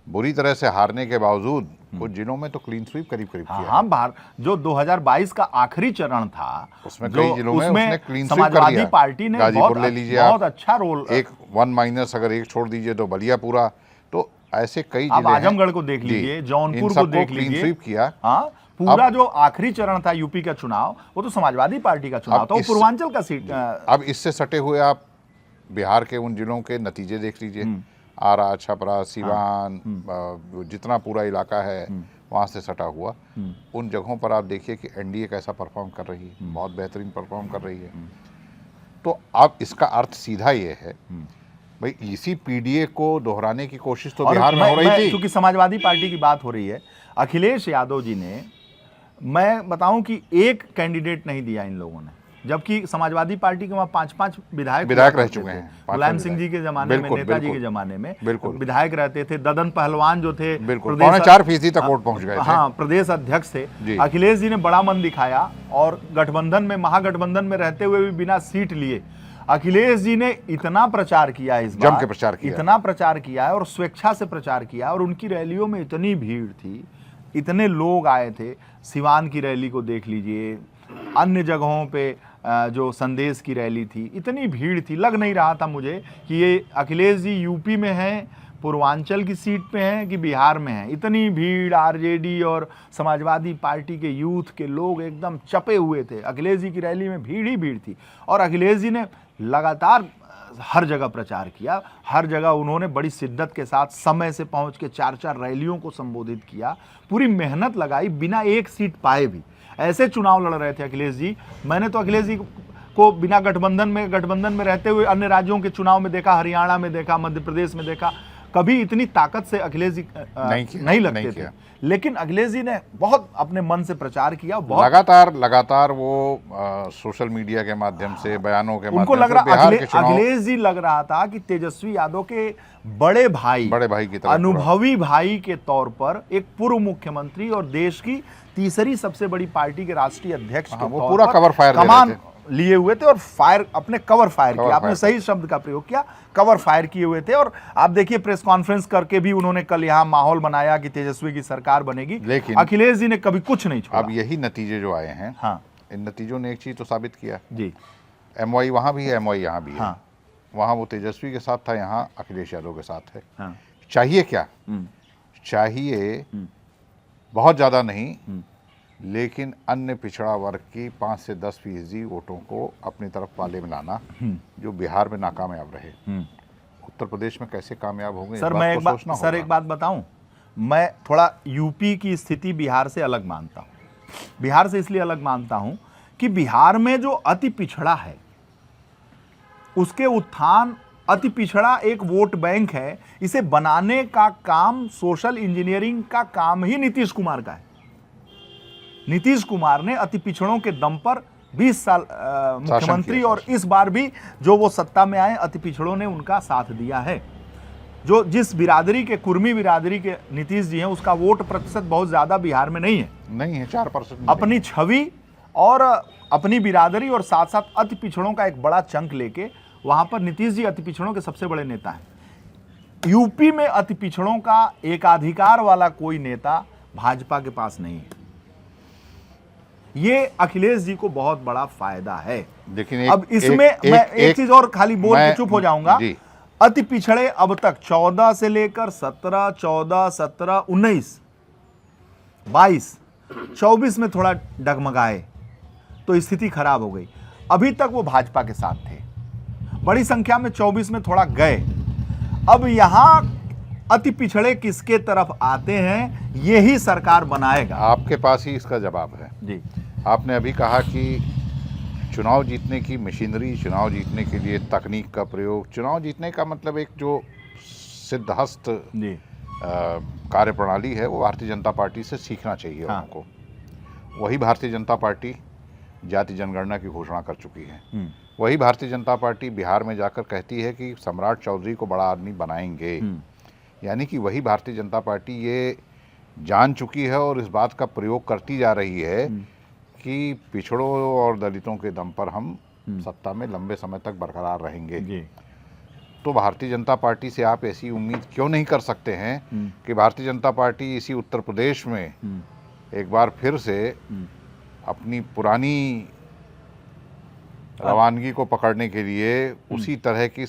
बुरी तरह से हारने के बावजूद कुछ जिलों में तो क्लीन स्वीप करीब किया। हाँ, बाहर जो 2022 का आखिरी चरण था, उसमें कई जिलों में उसने क्लीन स्वीप कर समाजवादी दिया। पार्टी ने गाजीपुर ले लीजिए, बहुत अच्छा रोल, एक 1- अगर एक छोड़ दीजिए तो बलिया पूरा, तो ऐसे कई आप जिले हैं। आजमगढ़ को देख लीजिए, जौनपुर को देख लीजिए, क्लीन स्वीप किया। हाँ, पूरा जो आखिरी चरण था यूपी का चुनाव, वो तो समाजवादी पार्टी का चुनाव था, वो पूर्वांचल का सीट। अब इससे सटे हुए आप बिहार के उन जिलों के नतीजे देख लीजिए, आरा, छपरा, सीवान, जितना पूरा इलाका है वहाँ से सटा हुआ, उन जगहों पर आप देखिए कि एनडीए कैसा परफॉर्म कर रही है, बहुत बेहतरीन परफॉर्म कर रही है। तो अब इसका अर्थ सीधा ये है भाई, इसी पीडीए को दोहराने की कोशिश तो बिहार में हो रही थी। क्योंकि समाजवादी पार्टी की बात हो रही है, अखिलेश यादव जी ने, मैं बताऊं कि एक कैंडिडेट नहीं दिया इन लोगों ने, जबकि समाजवादी पार्टी के वहाँ 5-5 विधायक रह चुके हैं। मुलायम सिंह जी के जमाने में, नेताजी के जमाने में विधायक रहते थे। ददन पहलवान जो थे, 4% तक वोट पहुंच गए थे। हाँ, प्रदेश अध्यक्ष थे। अखिलेश जी ने बड़ा मन दिखाया और गठबंधन में, महागठबंधन में रहते हुए भी बिना सीट लिए अखिलेश जी ने इतना प्रचार किया, इस बार जम के प्रचार किया, इतना प्रचार किया और स्वेच्छा से प्रचार किया, और उनकी रैलियों में इतनी भीड़ थी, इतने लोग आए थे। सिवान की रैली को देख लीजिए, अन्य जगहों पे जो संदेश की रैली थी, इतनी भीड़ थी, लग नहीं रहा था मुझे कि ये अखिलेश जी यूपी में हैं, पूर्वांचल की सीट पे हैं कि बिहार में हैं। इतनी भीड़, आरजेडी और समाजवादी पार्टी के यूथ के लोग एकदम चपे हुए थे। अखिलेश जी की रैली में भीड़ ही भीड़ थी, और अखिलेश जी ने लगातार हर जगह प्रचार किया, हर जगह उन्होंने बड़ी शिद्दत के साथ समय से पहुंच के 4-4 रैलियों को संबोधित किया, पूरी मेहनत लगाई, बिना एक सीट पाए भी ऐसे चुनाव लड़ रहे थे अखिलेश जी। मैंने तो अखिलेश जी को बिना गठबंधन में रहते हुए अन्य राज्यों के चुनाव में देखा, हरियाणा में देखा, मध्य प्रदेश में देखा, कभी इतनी ताकत से अखिलेश जी नहीं लगते थे। लेकिन अखिलेश जी ने बहुत अपने मन से प्रचार किया, बहुत लगातार वो सोशल मीडिया के माध्यम से, बयानों के उनको माध्यम लग रहा, से अखिलेश जी लग रहा था कि तेजस्वी यादव के बड़े भाई की तरह, अनुभवी भाई के तौर पर, एक पूर्व मुख्यमंत्री और देश की तीसरी सबसे बड़ी पार्टी के राष्ट्रीय अध्यक्ष के वो पूरा कवर फायर लिए हुए थे और फायर अपने कवर फायर कवर किया। आपने फायर। सही शब्द का प्रयोग किया, कवर फायर किए हुए थे। और आप देखिए प्रेस कॉन्फ्रेंस करके भी उन्होंने कल यहाँ माहौल बनाया कि तेजस्वी की सरकार बनेगी, लेकिन अखिलेश जी ने कभी कुछ नहीं छोड़ा। अब यही नतीजे जो आए हैं, हाँ इन नतीजों ने एक चीज तो साबित किया, जी, MOI वहां भी है, MOI यहाँ भी है। हाँ वहां वो तेजस्वी के साथ था, यहाँ अखिलेश यादव के साथ है। हाँ चाहिए क्या? हम्म, चाहिए बहुत ज़्यादा नहीं, लेकिन अन्य पिछड़ा वर्ग की 5 से 10% वोटों को अपनी तरफ पाले में लाना, जो बिहार में नाकामयाब रहे। उत्तर प्रदेश में कैसे कामयाब होंगे, सर इस मैं बात एक को बात सोचना सर होगा। एक बात बताऊं, मैं थोड़ा यूपी की स्थिति बिहार से अलग मानता हूं। बिहार से इसलिए अलग मानता हूं कि बिहार में जो अति पिछड़ा है उसके उत्थान, अति पिछड़ा एक वोट बैंक है, इसे बनाने का काम, सोशल इंजीनियरिंग का काम ही नीतीश कुमार का है। नीतीश कुमार ने अति पिछड़ों के दम पर 20 साल मुख्यमंत्री, किया, और इस बार भी जो वो सत्ता में आए अति पिछड़ों ने उनका साथ दिया है। जो जिस बिरादरी के, कुर्मी बिरादरी के नीतीश जी हैं, उसका वोट प्रतिशत बहुत ज्यादा बिहार में नहीं है। नहीं है, 4%। अपनी छवि और अपनी बिरादरी और साथ साथ अति पिछड़ों का एक बड़ा चंक लेके वहां पर नीतीश जी अति पिछड़ों के सबसे बड़े नेता हैं। यूपी में अति पिछड़ों का एकाधिकार वाला कोई नेता भाजपा के पास नहीं है। ये अखिलेश जी को बहुत बड़ा फायदा है। लेकिन अब इसमें मैं एक चीज और खाली बोल के चुप हो जाऊंगा। जी। अति पिछड़े अब तक 14 से लेकर 17, 14, 17, 19, 22, 24 में थोड़ा डगमगाए तो स्थिति खराब हो गई। अभी तक वो भाजपा के साथ थे, बड़ी संख्या में 24 में थोड़ा गए। अब यहां अति पिछड़े किसके तरफ आते हैं, यही सरकार बनाएगा। आपके पास ही इसका जवाब है जी। आपने अभी कहा कि चुनाव जीतने की मशीनरी, चुनाव जीतने के लिए तकनीक का प्रयोग, चुनाव जीतने का मतलब एक जो सिद्धहस्त जी। कार्यप्रणाली है, वो भारतीय जनता पार्टी से सीखना चाहिए हाँ। उनको। वही भारतीय जनता पार्टी जाति जनगणना की घोषणा कर चुकी है। वही भारतीय जनता पार्टी बिहार में जाकर कहती है कि सम्राट चौधरी को बड़ा आदमी बनाएंगे। यानी कि वही भारतीय जनता पार्टी ये जान चुकी है और इस बात का प्रयोग करती जा रही है कि पिछड़ों और दलितों के दम पर हम सत्ता में लंबे समय तक बरकरार रहेंगे। जी। तो भारतीय जनता पार्टी से आप ऐसी उम्मीद क्यों नहीं कर सकते हैं कि भारतीय जनता पार्टी इसी उत्तर प्रदेश में एक बार फिर से अपनी पुरानी रवानगी को पकड़ने के लिए, उसी तरह की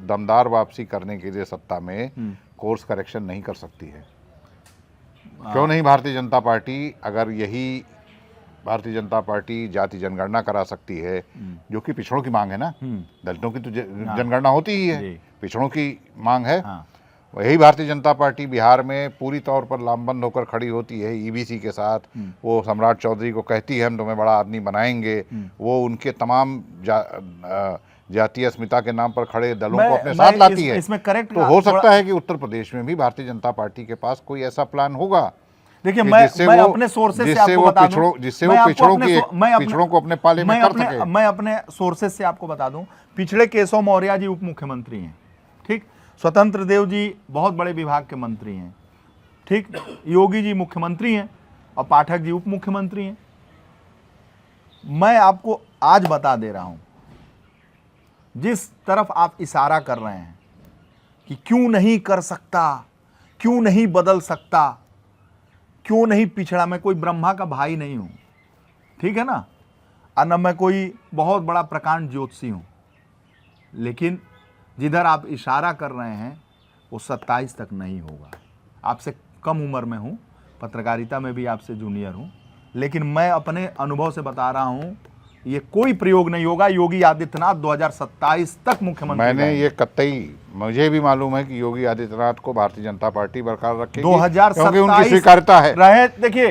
दमदार वापसी करने के लिए सत्ता में कोर्स करेक्शन नहीं कर सकती है? क्यों नहीं भारतीय जनता पार्टी, अगर यही भारतीय जनता पार्टी जाति जनगणना करा सकती है, जो कि पिछड़ों की मांग है ना, दलितों की तो जनगणना होती ही है, पिछड़ों की मांग है। वही भारतीय जनता पार्टी बिहार में पूरी तौर पर लामबंद होकर खड़ी होती है ईबीसी के साथ। वो सम्राट चौधरी को कहती है हम तुम्हें बड़ा आदमी बनाएंगे। वो उनके तमाम जातीय अस्मिता के नाम पर खड़े दलों को अपने साथ लाती है। इसमें करेक्ट तो हो सकता है कि उत्तर प्रदेश में भी भारतीय जनता पार्टी के पास कोई ऐसा प्लान होगा। देखिए, मैं अपने सोर्सेज से आपको बता दूं, जिससे वो पिछड़ों को अपने पाले में कर सके। मैं अपने सोर्सेज से आपको बता दूं, पिछड़े केशव मौर्य जी उप मुख्यमंत्री हैं, ठीक। स्वतंत्र देव जी बहुत बड़े विभाग के मंत्री हैं, ठीक। योगी जी मुख्यमंत्री हैं और पाठक जी उप मुख्यमंत्री हैं। मैं आपको आज बता दे रहा हूं, जिस तरफ आप इशारा कर रहे हैं कि क्यों नहीं कर सकता, क्यों नहीं बदल सकता, क्यों नहीं पिछड़ा, मैं कोई ब्रह्मा का भाई नहीं हूं, ठीक है ना, और न मैं कोई बहुत बड़ा प्रकांड ज्योतिषी हूं, लेकिन जिधर आप इशारा कर रहे हैं वो 27 तक नहीं होगा। आपसे कम उम्र में हूं, पत्रकारिता में भी आपसे जूनियर हूं, लेकिन मैं अपने अनुभव से बता रहा हूं ये कोई प्रयोग नहीं होगा। योगी आदित्यनाथ 2027 तक मुख्यमंत्री मैंने ये कतई, मुझे भी मालूम है कि योगी आदित्यनाथ को भारतीय जनता पार्टी बरकरार रखेगी, 2027 क्योंकि उनकी स्वीकार्यता है रहे। देखिए,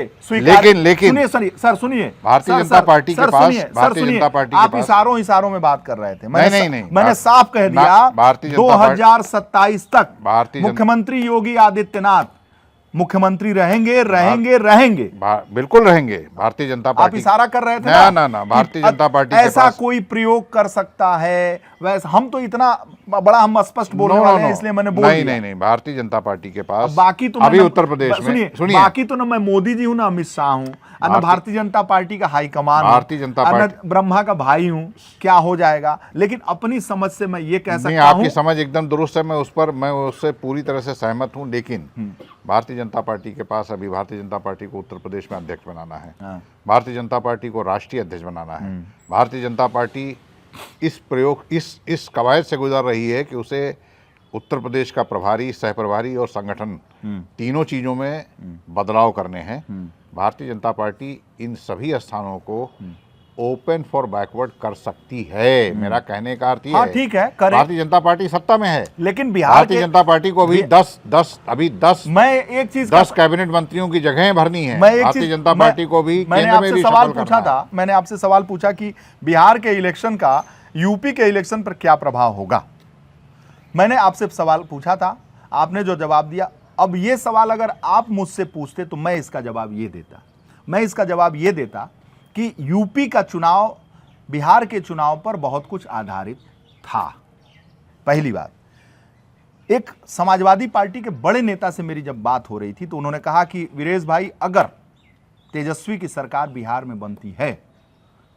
लेकिन सुनिए भारतीय जनता पार्टी के पास, भारतीय जनता पार्टी के आप पास इशारों में बात कर रहे थे। नहीं, मैंने साफ कह दिया, भारतीय 2027 तक भारतीय मुख्यमंत्री योगी आदित्यनाथ मुख्यमंत्री रहेंगे रहेंगे रहेंगे। बिल्कुल रहेंगे। भारतीय जनता आप पार्टी इशारा कर रहे थे ना भारतीय जनता पार्टी के ऐसा पास कोई प्रयोग कर सकता है, वैसे हम तो इतना बड़ा हम स्पष्ट बोलने वाले हैं, इसलिए मैंने बोल दिया। नहीं, भारतीय जनता पार्टी के पास बाकी तो अभी उत्तर प्रदेश में सुनिए, बाकी तो ना मैं मोदी जी हूं ना अमित शाह हूं, ना भारतीय जनता पार्टी का हाईकमान, भारतीय जनता पार्टी ब्रह्मा का भाई हूं, क्या हो जाएगा। लेकिन अपनी समझ से मैं ये कह सकता हूं, आपकी समझ एकदम दुरुस्त है, मैं उससे पूरी तरह से सहमत हूं। लेकिन भारतीय जनता पार्टी के पास अभी भारतीय जनता पार्टी को उत्तर प्रदेश में अध्यक्ष बनाना है, भारतीय जनता पार्टी को राष्ट्रीय अध्यक्ष बनाना है। भारतीय जनता पार्टी इस कवायद से गुजर रही है कि उसे उत्तर प्रदेश का प्रभारी, सह प्रभारी और संगठन तीनों चीजों में बदलाव करने हैं। भारतीय जनता पार्टी इन सभी स्थानों को ओपन फॉर बैकवर्ड कर सकती है। मेरा कहने का अर्थ ये है, ठीक है, करे। भारतीय जनता पार्टी सत्ता में है, लेकिन बिहार भारतीय जनता पार्टी को अभी 10 मैं एक चीज 10 कैबिनेट मंत्रियों की जगहें भरनी है। भारतीय जनता पार्टी को भी केंद्र में भी सवाल पूछा था, मैंने आपसे सवाल पूछा कि बिहार के इलेक्शन का यूपी के इलेक्शन पर क्या प्रभाव होगा। मैंने आपसे सवाल पूछा था, आपने जो जवाब दिया। अब ये सवाल अगर आप मुझसे पूछते तो मैं इसका जवाब ये देता कि यूपी का चुनाव बिहार के चुनाव पर बहुत कुछ आधारित था। पहली बात, एक समाजवादी पार्टी के बड़े नेता से मेरी जब बात हो रही थी तो उन्होंने कहा कि वीरेश भाई, अगर तेजस्वी की सरकार बिहार में बनती है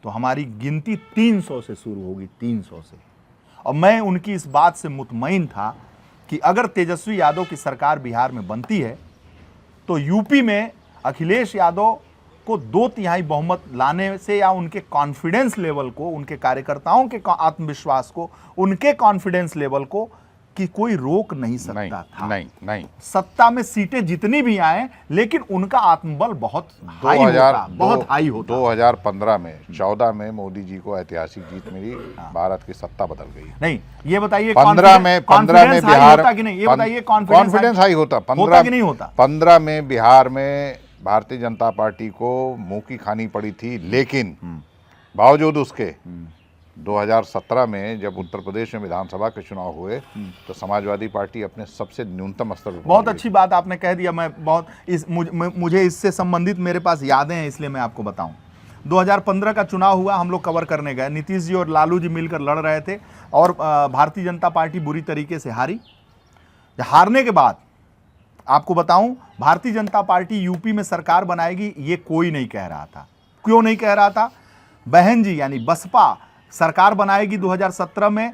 तो हमारी गिनती 300 से शुरू होगी, 300 से। और मैं उनकी इस बात से मुतमईन था कि अगर तेजस्वी यादव की सरकार बिहार में बनती है तो यूपी में अखिलेश यादव को 2/3 बहुमत लाने से या उनके कॉन्फिडेंस लेवल को, उनके कार्यकर्ताओं के आत्मविश्वास को, उनके कॉन्फिडेंस लेवल को कि कोई रोक नहीं सकता था। नहीं, सत्ता में सीटें जितनी भी आए, लेकिन उनका आत्मबल बहुत हाई होता। 2015 में 14 में मोदी जी को ऐतिहासिक जीत मिली, भारत की सत्ता बदल गई। नहीं, ये बताइए 15 में बिहार होता कि नहीं, ये बताइए कॉन्फिडेंस हाई होता, 15 कि नहीं होता। 15 में बिहार में भारतीय जनता पार्टी को मुंह की खानी पड़ी थी, लेकिन बावजूद उसके 2017 में जब उत्तर प्रदेश में विधानसभा के चुनाव हुए तो समाजवादी पार्टी अपने सबसे न्यूनतम स्तर पर। बहुत अच्छी बात आपने कह दिया। मैं बहुत मुझे इससे संबंधित मेरे पास यादें हैं, इसलिए मैं आपको बताऊं। 2015 का चुनाव हुआ, हम लोग कवर करने गए, नीतीश जी और लालू जी मिलकर लड़ रहे थे और भारतीय जनता पार्टी बुरी तरीके से हारी। हारने के बाद आपको बताऊं, भारतीय जनता पार्टी यूपी में सरकार बनाएगी ये कोई नहीं कह रहा था। क्यों नहीं कह रहा था? बहन जी यानी बसपा सरकार बनाएगी 2017 में,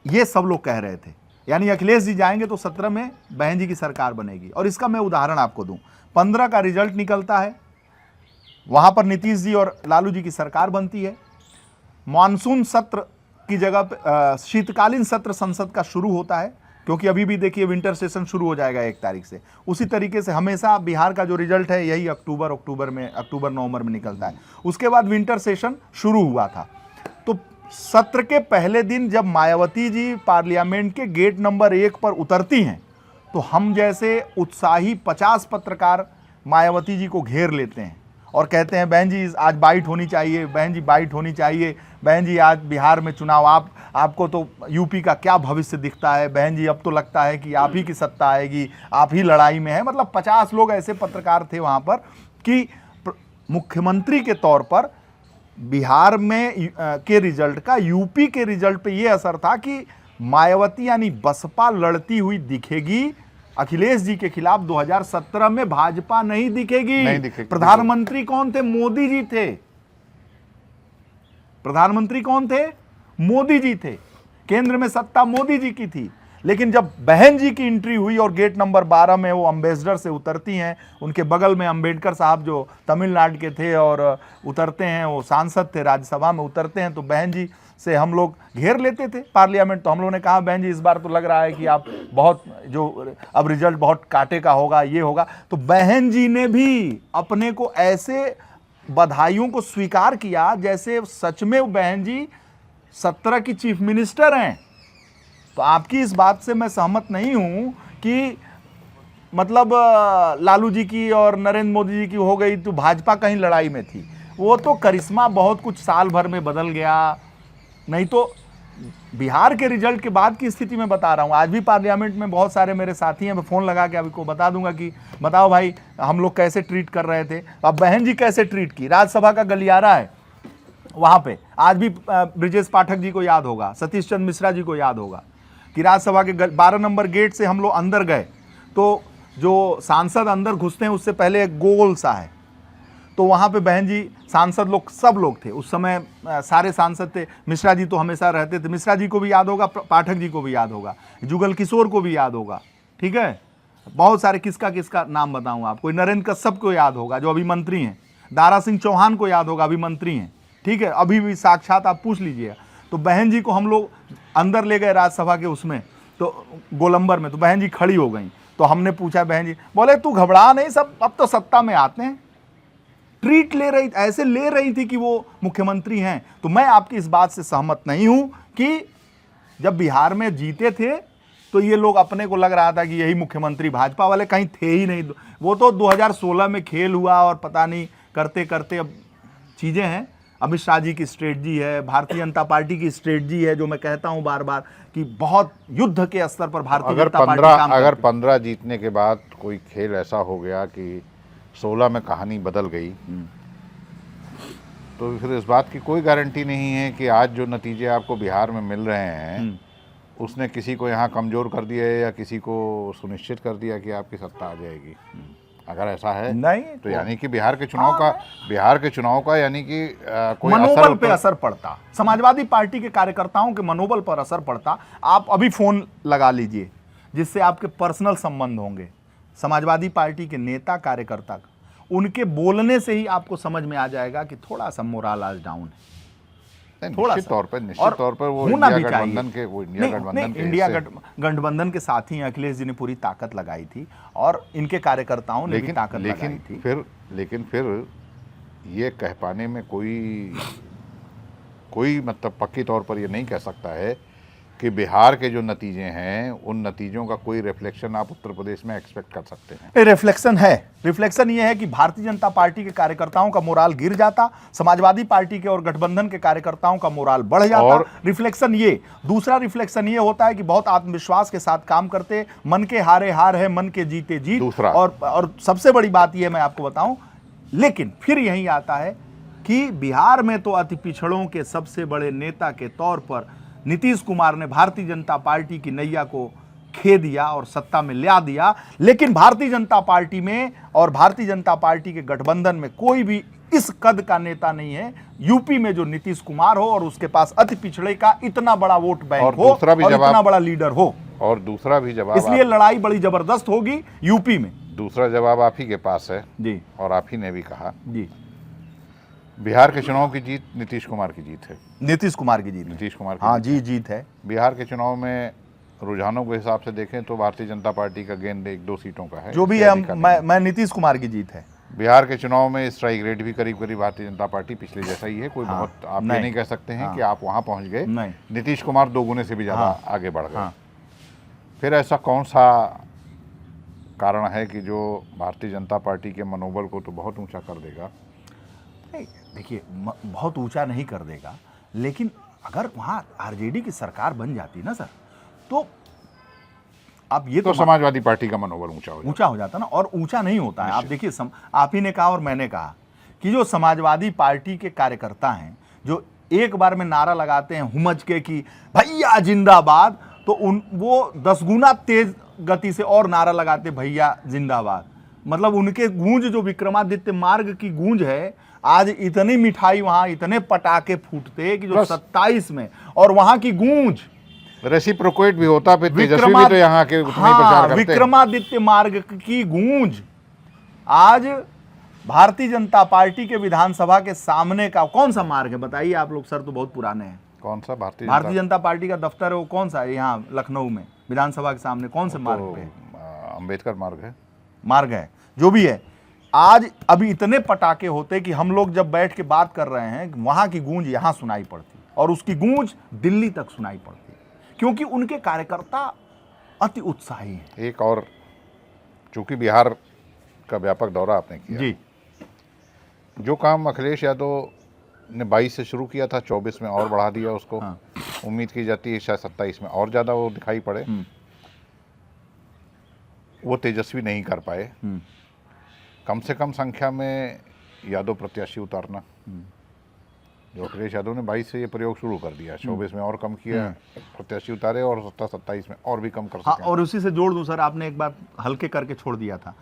ये सब लोग कह रहे थे। यानी अखिलेश जी जाएंगे तो 17 में बहन जी की सरकार बनेगी। और इसका मैं उदाहरण आपको दूं, 15 का रिजल्ट निकलता है, वहां पर नीतीश जी और लालू जी की सरकार बनती है। मानसून सत्र की जगह पे शीतकालीन सत्र संसद का शुरू होता है, क्योंकि अभी भी देखिए विंटर सेशन शुरू हो जाएगा 1 तारीख से। उसी तरीके से हमेशा बिहार का जो रिजल्ट है यही अक्टूबर नवंबर में निकलता है। उसके बाद विंटर सेशन शुरू हुआ था। तो सत्र के पहले दिन जब मायावती जी पार्लियामेंट के गेट नंबर 1 पर उतरती हैं तो हम जैसे उत्साही 50 पत्रकार मायावती जी को घेर लेते हैं और कहते हैं, बहन जी आज बाइट होनी चाहिए, बहन जी बाइट होनी चाहिए, बहन जी आज बिहार में चुनाव, आपको तो यूपी का क्या भविष्य दिखता है, बहन जी अब तो लगता है कि आप ही की सत्ता आएगी, आप ही लड़ाई में है। मतलब 50 लोग ऐसे पत्रकार थे वहाँ पर कि मुख्यमंत्री के तौर पर बिहार में के रिजल्ट का यूपी के रिजल्ट पे ये असर था कि मायावती यानी बसपा लड़ती हुई दिखेगी अखिलेश जी के खिलाफ। 2017 में भाजपा नहीं दिखेगी। प्रधानमंत्री कौन थे? मोदी जी थे। प्रधानमंत्री कौन थे? मोदी जी थे। केंद्र में सत्ता मोदी जी की थी। लेकिन जब बहन जी की एंट्री हुई और गेट नंबर 12 में वो अम्बेसडर से उतरती हैं, उनके बगल में अंबेडकर साहब जो तमिलनाडु के थे और उतरते हैं, वो सांसद थे, राज्यसभा में उतरते हैं, तो बहन जी से हम लोग घेर लेते थे पार्लियामेंट। तो हम लोगों ने कहा, बहन जी इस बार तो लग रहा है कि आप बहुत जो अब रिजल्ट बहुत कांटे का होगा, ये होगा। तो बहन जी ने भी अपने को ऐसे बधाइयों को स्वीकार किया जैसे सच में बहन जी 17 की चीफ मिनिस्टर हैं। तो आपकी इस बात से मैं सहमत नहीं हूं कि मतलब लालू जी की और नरेंद्र मोदी जी की हो गई तो भाजपा कहीं लड़ाई में थी। वो तो करिश्मा बहुत कुछ साल भर में बदल गया। नहीं तो बिहार के रिजल्ट के बाद की स्थिति में बता रहा हूं। आज भी पार्लियामेंट में बहुत सारे मेरे साथी हैं, मैं फ़ोन लगा के अभी को बता दूंगा कि बताओ भाई हम लोग कैसे ट्रीट कर रहे थे, अब बहन जी कैसे ट्रीट की। राज्यसभा का गलियारा है वहाँ पे, आज भी ब्रिजेश पाठक जी को याद होगा, सतीश चंद्र मिश्रा जी को याद होगा कि राज्यसभा के 12 नंबर गेट से हम लोग अंदर गए तो जो सांसद अंदर घुसते हैं उससे पहले एक गोल सा है, तो वहाँ पे बहन जी, सांसद लोग, सब लोग थे उस समय, सारे सांसद थे। मिश्रा जी तो हमेशा रहते थे, मिश्रा जी को भी याद होगा, पाठक जी को भी याद होगा, जुगल किशोर को भी याद होगा, ठीक है, बहुत सारे, किसका किसका नाम बताऊँ आपको, नरेंद्र कश्यप को याद होगा जो अभी मंत्री हैं, दारा सिंह चौहान को याद होगा अभी मंत्री हैं, ठीक है, अभी भी साक्षात आप पूछ लीजिएगा। तो बहन जी को हम लोग अंदर ले गए राज्यसभा के उसमें, तो गोलंबर में, तो बहन जी खड़ी हो गई, तो हमने पूछा, बहन जी बोले तू घबरा नहीं, सब अब तो सत्ता में आते हैं। ट्रीट ले रही, ऐसे ले रही थी कि वो मुख्यमंत्री हैं। तो मैं आपकी इस बात से सहमत नहीं हूं कि जब बिहार में जीते थे तो ये लोग, अपने को लग रहा था कि यही मुख्यमंत्री, भाजपा वाले कहीं थे ही नहीं। वो तो 2016 में खेल हुआ और पता नहीं करते करते अब चीज़ें हैं। अमित शाह जी की स्ट्रेटजी है, भारतीय जनता पार्टी की स्ट्रेटजी है, जो मैं कहता हूं बार बार कि बहुत युद्ध के स्तर पर भारतीय जनता पार्टी काम करती है। अगर 15 जीतने के बाद कोई खेल ऐसा हो गया कि 16 में कहानी बदल गई, तो फिर इस बात की कोई गारंटी नहीं है कि आज जो नतीजे आपको बिहार में मिल रहे हैं उसने किसी को यहाँ कमज़ोर कर दिया है या किसी को सुनिश्चित कर दिया कि आपकी सत्ता आ जाएगी। अगर ऐसा है नहीं तो यानी कि बिहार के चुनाव का यानी कि कोई मनोबल पे असर पड़ता, समाजवादी पार्टी के कार्यकर्ताओं के मनोबल पर असर पड़ता। आप अभी फोन लगा लीजिए जिससे आपके पर्सनल संबंध होंगे समाजवादी पार्टी के नेता कार्यकर्ता, उनके बोलने से ही आपको समझ में आ जाएगा कि थोड़ा सा मोराल आज डाउन है। निश्चित तौर पर वो इंडिया गठबंधन के साथी अखिलेश जी ने पूरी ताकत लगाई थी और इनके कार्यकर्ताओं ने भी ताकत लगाई थी। लेकिन फिर ये कह पाने में कोई मतलब पक्की तौर पर ये नहीं कह सकता है कि बिहार के जो नतीजे हैं उन नतीजों का कोई रिफ्लेक्शन आप उत्तर प्रदेश में एक्सपेक्ट कर सकते हैं। रिफ्लेक्शन है, रिफ्लेक्शन ये है कि भारतीय जनता पार्टी के कार्यकर्ताओं का मोराल गिर जाता, समाजवादी पार्टी के और गठबंधन के कार्यकर्ताओं का मोराल बढ़ जाता। और रिफ्लेक्शन ये, दूसरा रिफ्लेक्शन ये होता है कि बहुत आत्मविश्वास के साथ काम करते, मन के हारे हार है, मन के जीते जीत। और सबसे बड़ी बात यह मैं आपको बताऊं, लेकिन फिर यही आता है कि बिहार में तो अति पिछड़ों के सबसे बड़े नेता के तौर पर नीतीश कुमार ने भारतीय जनता पार्टी की नैया को खे दिया और सत्ता में ला दिया। लेकिन भारतीय जनता पार्टी में और भारतीय जनता पार्टी के गठबंधन में कोई भी इस कद का नेता नहीं है यूपी में जो नीतीश कुमार हो और उसके पास अति पिछड़े का इतना बड़ा वोट बैंक हो और इतना बड़ा लीडर हो। और दूसरा भी जवाब, इसलिए लड़ाई बड़ी जबरदस्त होगी यूपी में। दूसरा जवाब आप ही के पास है जी, और आप ही ने भी कहा जी, बिहार के चुनाव की जीत नीतीश कुमार की जीत है। नीतीश कुमार की जीत, नीतीश कुमार की हाँ जी जीत है। बिहार के चुनाव में रुझानों के हिसाब से देखें तो भारतीय जनता पार्टी का गेंद 1-2 सीटों का है, जो भी है। मैं नीतीश कुमार की जीत है। बिहार के चुनाव में स्ट्राइक रेट भी करीब करीब भारतीय जनता पार्टी पिछले जैसा ही है। कोई बहुत आप ये नहीं कह सकते हैं कि आप वहां पहुंच गए। नीतीश कुमार 2 गुने से भी ज्यादा आगे बढ़ गए। फिर ऐसा कौन सा कारण है कि जो भारतीय जनता पार्टी के मनोबल को तो बहुत ऊंचा कर देगा? देखिए, बहुत ऊंचा नहीं कर देगा, लेकिन अगर वहां आरजेडी की सरकार बन जाती ना सर, तो आप ये तो समाजवादी पार्टी का मनोबल ऊंचा हो जाता ना। और ऊंचा नहीं होता है। आप देखिए, आप ही ने कहा और मैंने कहा कि जो समाजवादी पार्टी के कार्यकर्ता हैं जो एक बार में नारा लगाते हैं हुमच के कि भैया जिंदाबाद, तो वो 10 गुना तेज गति से और नारा लगाते भैया जिंदाबाद। मतलब उनके गूंज, जो विक्रमादित्य मार्ग की गूंज है, आज इतनी मिठाई वहां, इतने पटाखे फूटते कि जो 27 में, और वहां की गूंज रेसिप्रोकेट भी होता। फिर तेजस्वी भी तो यहाँ के उतना ही प्रचार करते हैं। विक्रमादित्य मार्ग की गूंज आज भारतीय जनता पार्टी के विधानसभा के सामने का कौन सा मार्ग है बताइए आप लोग? सर तो बहुत पुराने हैं। कौन सा? भारतीय जनता पार्टी का दफ्तर है वो कौन सा है? यहाँ लखनऊ में विधानसभा के सामने कौन से मार्ग पे? अंबेडकर मार्ग है, जो भी है। आज अभी इतने पटाखे होते कि हम लोग जब बैठ के बात कर रहे हैं, वहां की गूंज यहां सुनाई पड़ती और उसकी गूंज दिल्ली तक सुनाई पड़ती, क्योंकि उनके कार्यकर्ता अति उत्साही हैं। एक और, चूंकि बिहार का व्यापक दौरा आपने किया जी, जो काम अखिलेश यादव ने 22 से शुरू किया था, 24 में और बढ़ा दिया उसको। हाँ। उम्मीद की जाती है शायद 27 में और ज़्यादा वो दिखाई पड़े। वो तेजस्वी नहीं कर पाए। कम से कम संख्या में यादव प्रत्याशी उतारना, जो अखिलेश यादव ने 22 से ये प्रयोग शुरू कर दिया, 24 में और कम किया, प्रत्याशी उतारे और 27 में और भी कम कर हाँ, सकें। और उसी से जोड़ दूं सर, आपने एक बात हल्के करके छोड़ दिया था,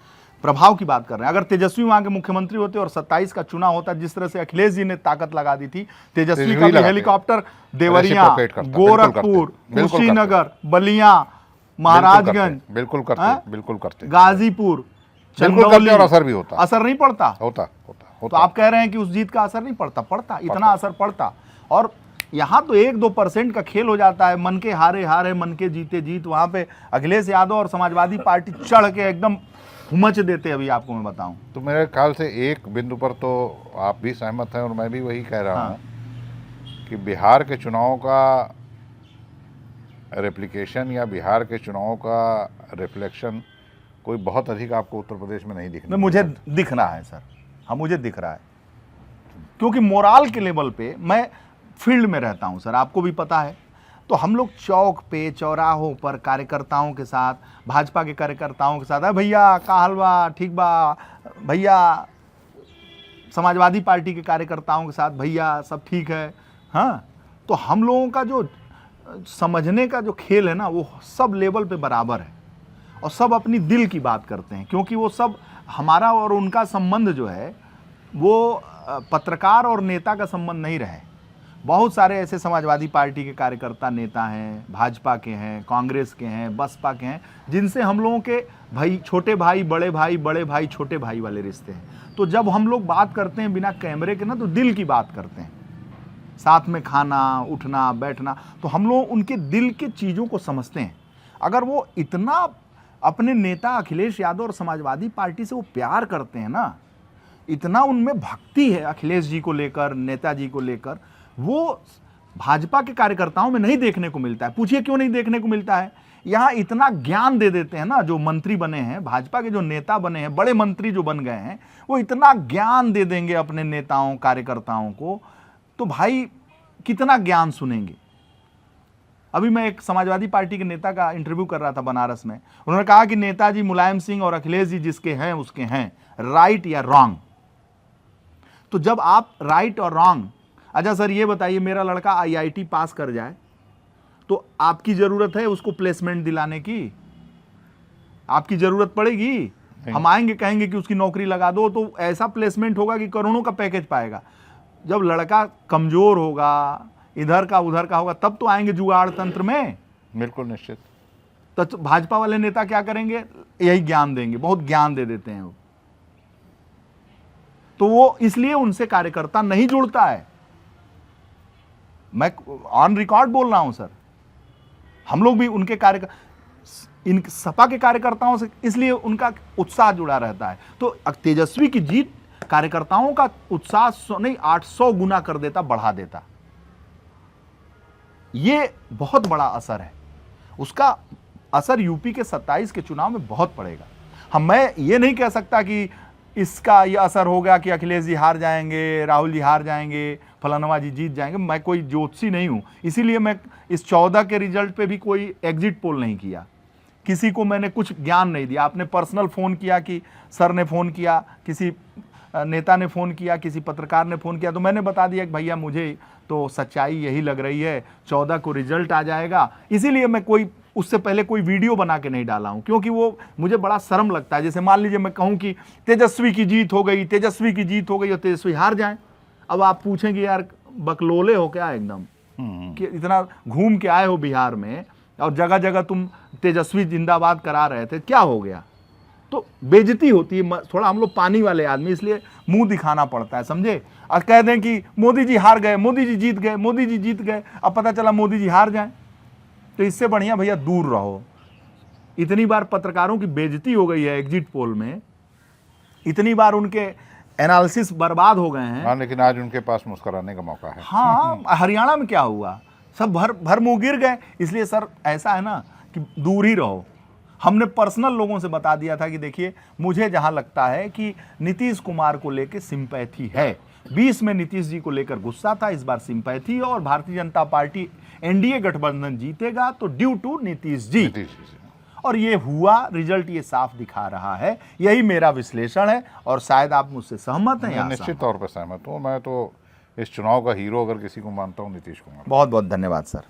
प्रभाव की बात कर रहे हैं। अगर तेजस्वी वहां के मुख्यमंत्री होते और 27 का चुनाव होता, जिस तरह से अखिलेश जी ने ताकत लगा दी थी, तेजस्वी का भी लगाते। हेलीकॉप्टर देवरिया, Reciprocate करता, बिल्कुल गोरखपुर, करते, बिल्कुल कुशीनगर, बलिया, महाराजगंज, बिल्कुल हाँ? करते, बिल्कुल करते, गाजीपुर, बिल्कुल करते, और असर भी होता। असर नहीं पड़ता। होता तो आप कह रहे हैं कि उस जीत का असर नहीं पड़ता? पड़ता, इतना असर पड़ता। और यहाँ तो 1-2% का खेल हो जाता है, मन के हारे हारे, मन के जीते जीत। वहां पे अखिलेश यादव और समाजवादी पार्टी चढ़ के एकदम हुमच देते। अभी आपको मैं बताऊं तो मेरे ख्याल से एक बिंदु पर तो आप भी सहमत हैं और मैं भी वही कह रहा हूं कि बिहार के चुनावों का रेप्लिकेशन या बिहार के चुनावों का रिफ्लेक्शन कोई बहुत अधिक आपको उत्तर प्रदेश में नहीं दिखने मुझे दिख रहा है सर। हाँ, मुझे दिख रहा है, क्योंकि मोराल के लेवल पे मैं फील्ड में रहता हूं सर, आपको भी पता है। तो हम लोग चौक पे, चौराहों पर कार्यकर्ताओं के साथ, भाजपा के कार्यकर्ताओं के साथ, भैया का हलवा ठीक बा, भैया समाजवादी पार्टी के कार्यकर्ताओं के साथ, भैया सब ठीक है। हाँ, तो हम लोगों का जो समझने का जो खेल है ना, वो सब लेवल पे बराबर है और सब अपनी दिल की बात करते हैं, क्योंकि वो सब, हमारा और उनका संबंध जो है वो पत्रकार और नेता का संबंध नहीं रहे। बहुत सारे ऐसे समाजवादी पार्टी के कार्यकर्ता नेता हैं, भाजपा के हैं, कांग्रेस के हैं, बसपा के हैं, जिनसे हम लोगों के भाई, छोटे भाई, बड़े भाई, छोटे भाई वाले रिश्ते हैं। तो जब हम लोग बात करते हैं बिना कैमरे के ना, तो दिल की बात करते हैं, साथ में खाना, उठना, बैठना, तो हम लोग उनके दिल के चीज़ों को समझते हैं। अगर वो इतना अपने नेता अखिलेश यादव और समाजवादी पार्टी से वो प्यार करते हैं ना, इतना उनमें भक्ति है अखिलेश जी को लेकर, नेताजी को लेकर, वो भाजपा के कार्यकर्ताओं में नहीं देखने को मिलता है। पूछिए क्यों नहीं देखने को मिलता है? यहाँ इतना ज्ञान दे देते हैं ना, जो मंत्री बने हैं, भाजपा के जो नेता बने हैं, बड़े मंत्री जो बन गए हैं, वो इतना ज्ञान दे देंगे अपने नेताओं, कार्यकर्ताओं को, तो भाई कितना ज्ञान सुनेंगे। अभी मैं एक समाजवादी पार्टी के नेता का इंटरव्यू कर रहा था बनारस में। उन्होंने कहा कि नेताजी मुलायम सिंह और अखिलेश जी जिसके हैं उसके हैं, राइट या रॉन्ग। तो जब आप राइट और रॉन्ग, अच्छा सर ये बताइए, मेरा लड़का IIT पास कर जाए तो आपकी जरूरत है उसको प्लेसमेंट दिलाने की? आपकी जरूरत पड़ेगी? हम आएंगे कहेंगे कि उसकी नौकरी लगा दो, तो ऐसा प्लेसमेंट होगा कि करोड़ों का पैकेज पाएगा। जब लड़का कमजोर होगा, इधर का उधर का होगा, तब तो आएंगे जुगाड़ तंत्र में। बिल्कुल निश्चित। तो भाजपा वाले नेता क्या करेंगे? यही ज्ञान देंगे, बहुत ज्ञान दे देते हैं वो। तो वो इसलिए उनसे कार्यकर्ता नहीं जुड़ता है। मैं ऑन रिकॉर्ड बोल रहा हूं सर। हम लोग भी उनके इन सपा के कार्यकर्ताओं से इसलिए उनका उत्साह जुड़ा रहता है। तो तेजस्वी की जीत कार्यकर्ताओं का उत्साह नहीं 800 गुना कर देता, बढ़ा देता। ये बहुत बड़ा असर है। उसका असर यूपी के 27 के चुनाव में बहुत पड़ेगा। मैं ये नहीं कह सकता कि इसका ये असर होगा कि अखिलेश जी हार जाएंगे, राहुल जी हार जाएंगे, फलानवा जी जीत जाएंगे। मैं कोई ज्योतिषी नहीं हूं, इसीलिए मैं इस 14 के रिजल्ट पे भी कोई एग्जिट पोल नहीं किया, किसी को मैंने कुछ ज्ञान नहीं दिया। आपने पर्सनल फ़ोन किया कि सर ने फ़ोन किया, किसी नेता ने फ़ोन किया, किसी पत्रकार ने फ़ोन किया, तो मैंने बता दिया कि भैया मुझे तो सच्चाई यही लग रही है, 14 को रिजल्ट आ जाएगा। इसीलिए मैं कोई उससे पहले कोई वीडियो बना के नहीं डाला हूं, क्योंकि वो मुझे बड़ा शर्म लगता है। जैसे मान लीजिए मैं कहूं कि तेजस्वी की जीत हो गई, तेजस्वी की जीत हो गई और तेजस्वी हार जाए। अब आप पूछेंगे यार बकलोले हो क्या एकदम, कि इतना घूम के आए हो बिहार में और जगह जगह तुम तेजस्वी जिंदाबाद करा रहे थे, क्या हो गया? तो बेइज्जती होती है। थोड़ा हम लोग पानी वाले आदमी, इसलिए मुंह दिखाना पड़ता है, समझे? और कह दें कि मोदी जी हार गए, मोदी जी जीत गए, मोदी जी जीत गए, अब पता चला मोदी जी हार जाए, तो इससे बढ़िया भैया दूर रहो। इतनी बार पत्रकारों की बेइज्जती हो गई है एग्जिट पोल में, इतनी बार उनके एनालिसिस बर्बाद हो गए हैं। हाँ, लेकिन आज उनके पास मुस्कुराने का मौका है। हाँ, हरियाणा में क्या हुआ, सब भर मुंह गिर गए। इसलिए सर ऐसा है ना कि दूर ही रहो। हमने पर्सनल लोगों से बता दिया था कि देखिए मुझे जहां लगता है कि नीतीश कुमार को लेके सिंपैथी है, 20 में नीतीश जी को लेकर गुस्सा था, इस बार सिंपैथी है और भारतीय जनता पार्टी एनडीए गठबंधन जीतेगा तो ड्यू टू नीतीश जी। और ये हुआ, रिजल्ट ये साफ दिखा रहा है। यही मेरा विश्लेषण है और शायद आप मुझसे सहमत हैं। मैं निश्चित तौर पर सहमत हूँ। मैं तो इस चुनाव का हीरो अगर किसी को मानता हूँ, नीतीश कुमार। बहुत बहुत धन्यवाद सर।